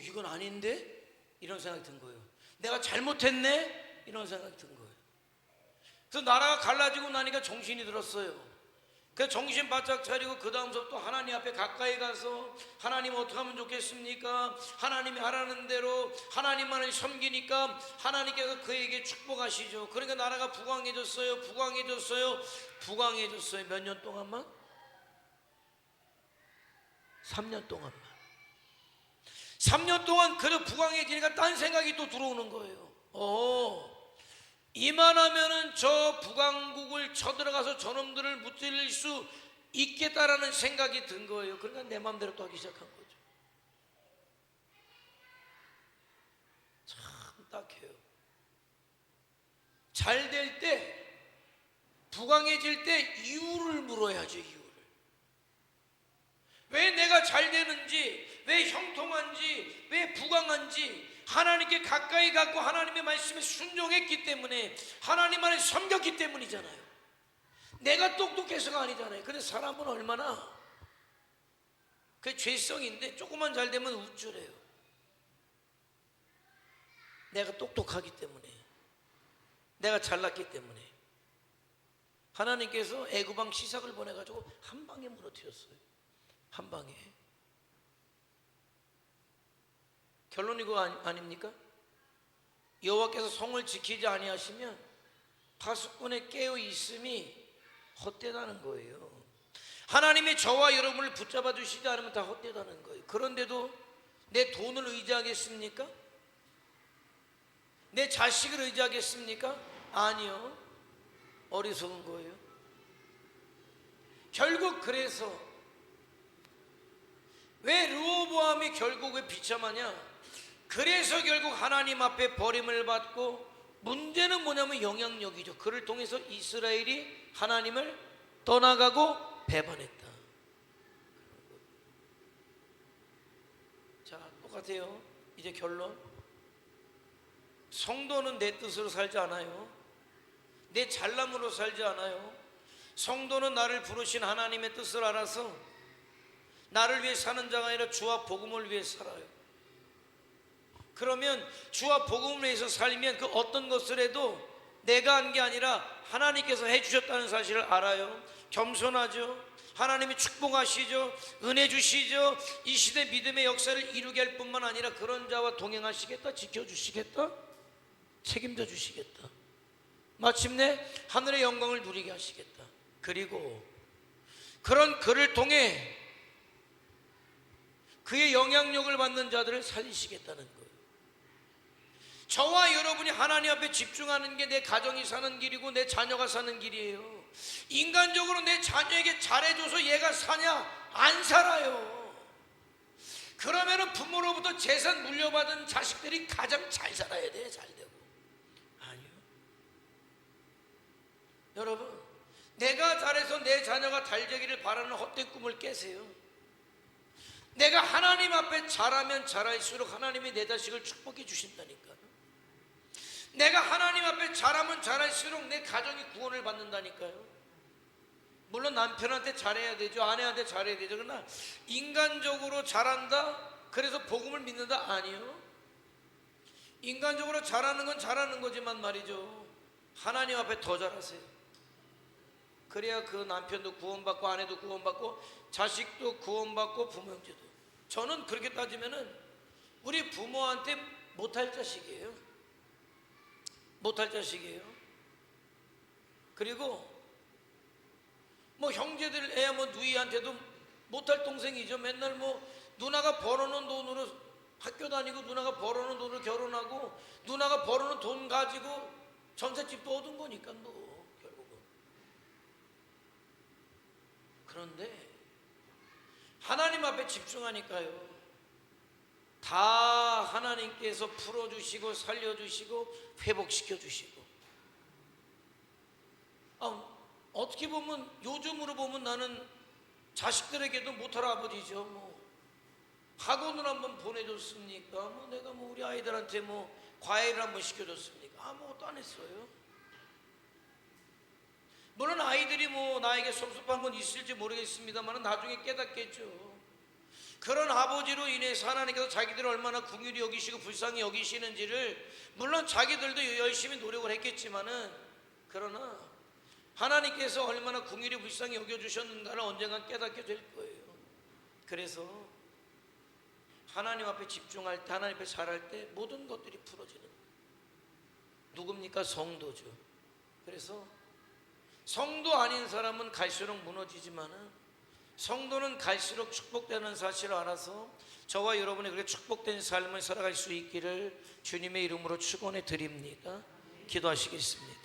이건 아닌데? 이런 생각이 든 거예요. 내가 잘못했네? 이런 생각이 든 거예요. 그래서 나라가 갈라지고 나니까 정신이 들었어요. 그래서 정신 바짝 차리고 그 다음부터 하나님 앞에 가까이 가서 하나님 어떻게 하면 좋겠습니까? 하나님이 하라는 대로 하나님만을 섬기니까 하나님께서 그에게 축복하시죠. 그러니까 나라가 부강해졌어요. 몇 년 동안만? 3년 동안만. 3년 동안 그래도 부강해지니까 딴 생각이 또 들어오는 거예요. 이만하면은 저 북왕국을 쳐들어가서 저놈들을 무찔릴 수 있겠다라는 생각이 든 거예요. 그러니까 내 마음대로 또 하기 시작한 거죠. 참 딱해요. 잘 될 때, 부강해질 때 이유를 물어야죠. 이유를. 왜 내가 잘 되는지, 왜 형통한지, 왜 부강한지, 하나님께 가까이 갔고 하나님의 말씀에 순종했기 때문에, 하나님 안에 섬겼기 때문이잖아요. 내가 똑똑해서가 아니잖아요. 근데 사람은 얼마나, 그게 죄성인데 조금만 잘 되면 우쭐해요. 내가 똑똑하기 때문에, 내가 잘났기 때문에. 하나님께서 애구방 시삭을 보내가지고 한 방에 무너뜨렸어요. 한 방에. 결론이 그거 아닙니까? 여호와께서 성을 지키지 아니하시면 파수꾼의 깨어 있음이 헛되다는 거예요. 하나님이 저와 여러분을 붙잡아 주시지 않으면 다 헛되다는 거예요. 그런데도 내 돈을 의지하겠습니까? 내 자식을 의지하겠습니까? 아니요. 어리석은 거예요. 결국 그래서 왜 르호보암이 결국 왜 비참하냐? 그래서 결국 하나님 앞에 버림을 받고, 문제는 뭐냐면 영향력이죠. 그를 통해서 이스라엘이 하나님을 떠나가고 배반했다. 자, 똑같아요. 이제 결론. 성도는 내 뜻으로 살지 않아요. 내 잘남으로 살지 않아요. 성도는 나를 부르신 하나님의 뜻을 알아서 나를 위해 사는 자가 아니라 주와 복음을 위해 살아요. 그러면 주와 복음을 위해서 살면 그 어떤 것을 해도 내가 한 게 아니라 하나님께서 해주셨다는 사실을 알아요. 겸손하죠. 하나님이 축복하시죠. 은혜 주시죠. 이 시대 믿음의 역사를 이루게 할 뿐만 아니라 그런 자와 동행하시겠다, 지켜주시겠다, 책임져 주시겠다, 마침내 하늘의 영광을 누리게 하시겠다. 그리고 그런 그를 통해 그의 영향력을 받는 자들을 살리시겠다는 거예요. 저와 여러분이 하나님 앞에 집중하는 게 내 가정이 사는 길이고 내 자녀가 사는 길이에요. 인간적으로 내 자녀에게 잘해줘서 얘가 사냐? 안 살아요. 그러면은 부모로부터 재산 물려받은 자식들이 가장 잘 살아야 돼. 잘 되고. 아니요. 여러분, 내가 잘해서 내 자녀가 달되기를 바라는 헛된 꿈을 깨세요. 내가 하나님 앞에 잘하면 잘할수록 하나님이 내 자식을 축복해 주신다니까. 내가 하나님 앞에 잘하면 잘할수록 내 가정이 구원을 받는다니까요. 물론 남편한테 잘해야 되죠. 아내한테 잘해야 되죠. 그러나 인간적으로 잘한다 그래서 복음을 믿는다? 아니요. 인간적으로 잘하는 건 잘하는 거지만 말이죠, 하나님 앞에 더 잘하세요. 그래야 그 남편도 구원받고 아내도 구원받고 자식도 구원받고 부모 형제도. 저는 그렇게 따지면은 우리 부모한테 못할 자식이에요. 못할 자식이에요. 그리고 뭐 형제들 애야 뭐 누이한테도 못할 동생이죠. 맨날 뭐 누나가 벌어놓은 돈으로 학교 다니고 누나가 벌어놓은 돈으로 결혼하고 누나가 벌어놓은 돈 가지고 전셋집도 얻은 거니까 뭐 결국은. 그런데 하나님 앞에 집중하니까요, 다 하나님께서 풀어주시고 살려주시고 회복시켜주시고. 어떻게 보면 요즘으로 보면 나는 자식들에게도 못할 아버지죠. 뭐 학원을 한번 보내줬습니까? 뭐 내가 뭐 우리 아이들한테 뭐 과외를 한번 시켜줬습니까? 아무것도 안 했어요. 물론 아이들이 뭐 나에게 섭섭한 건 있을지 모르겠습니다만 나중에 깨닫겠죠. 그런 아버지로 인해서 하나님께서 자기들을 얼마나 긍휼히 여기시고 불쌍히 여기시는지를 물론 자기들도 열심히 노력을 했겠지만은, 그러나 하나님께서 얼마나 긍휼히 불쌍히 여겨주셨는가를 언젠간 깨닫게 될 거예요. 그래서 하나님 앞에 집중할 때, 하나님 앞에 잘할 때 모든 것들이 풀어지는 누굽니까? 성도죠. 그래서 성도 아닌 사람은 갈수록 무너지지만은 성도는 갈수록 축복되는 사실을 알아서 저와 여러분이 그렇게 축복된 삶을 살아갈 수 있기를 주님의 이름으로 축원해 드립니다. 기도하시겠습니다.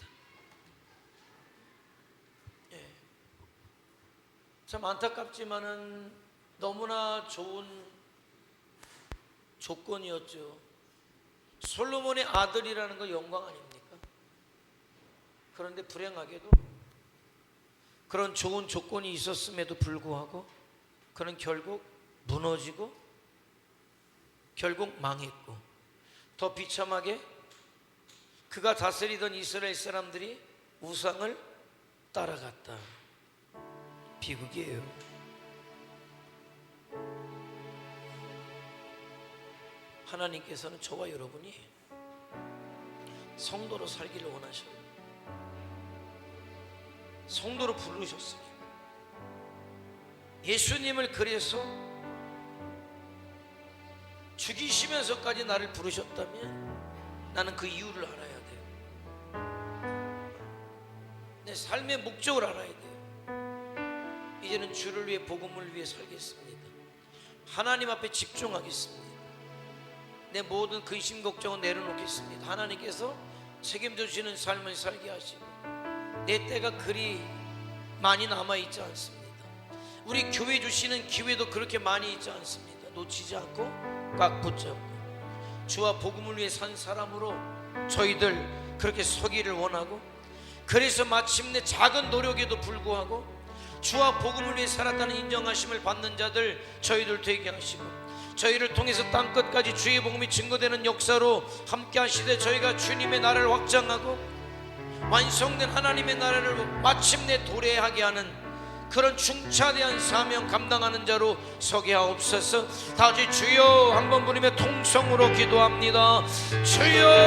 참 안타깝지만은 너무나 좋은 조건이었죠. 솔로몬의 아들이라는 거 영광 아닙니까? 그런데 불행하게도 그런 좋은 조건이 있었음에도 불구하고 그는 결국 무너지고 결국 망했고, 더 비참하게 그가 다스리던 이스라엘 사람들이 우상을 따라갔다. 비극이에요. 하나님께서는 저와 여러분이 성도로 살기를 원하셔요. 성도로 부르셨으니 예수님을 그래서 죽이시면서까지 나를 부르셨다면 나는 그 이유를 알아야 돼요. 내 삶의 목적을 알아야 돼요. 이제는 주를 위해, 복음을 위해 살겠습니다. 하나님 앞에 집중하겠습니다. 내 모든 근심 걱정은 내려놓겠습니다. 하나님께서 책임져 주시는 삶을 살게 하시고 내 때가 그리 많이 남아있지 않습니다. 우리 교회 주시는 기회도 그렇게 많이 있지 않습니다. 놓치지 않고 꽉 붙잡고 주와 복음을 위해 산 사람으로 저희들 그렇게 서기를 원하고, 그래서 마침내 작은 노력에도 불구하고 주와 복음을 위해 살았다는 인정하심을 받는 자들 저희들 되게 하시고, 저희를 통해서 땅끝까지 주의 복음이 증거되는 역사로 함께 하시되 저희가 주님의 나라를 확장하고 완성된 하나님의 나라를 마침내 도래하게 하는 그런 중차대한 사명 감당하는 자로 서게 하옵소서. 다시 주여 한번 부르며 통성으로 기도합니다. 주여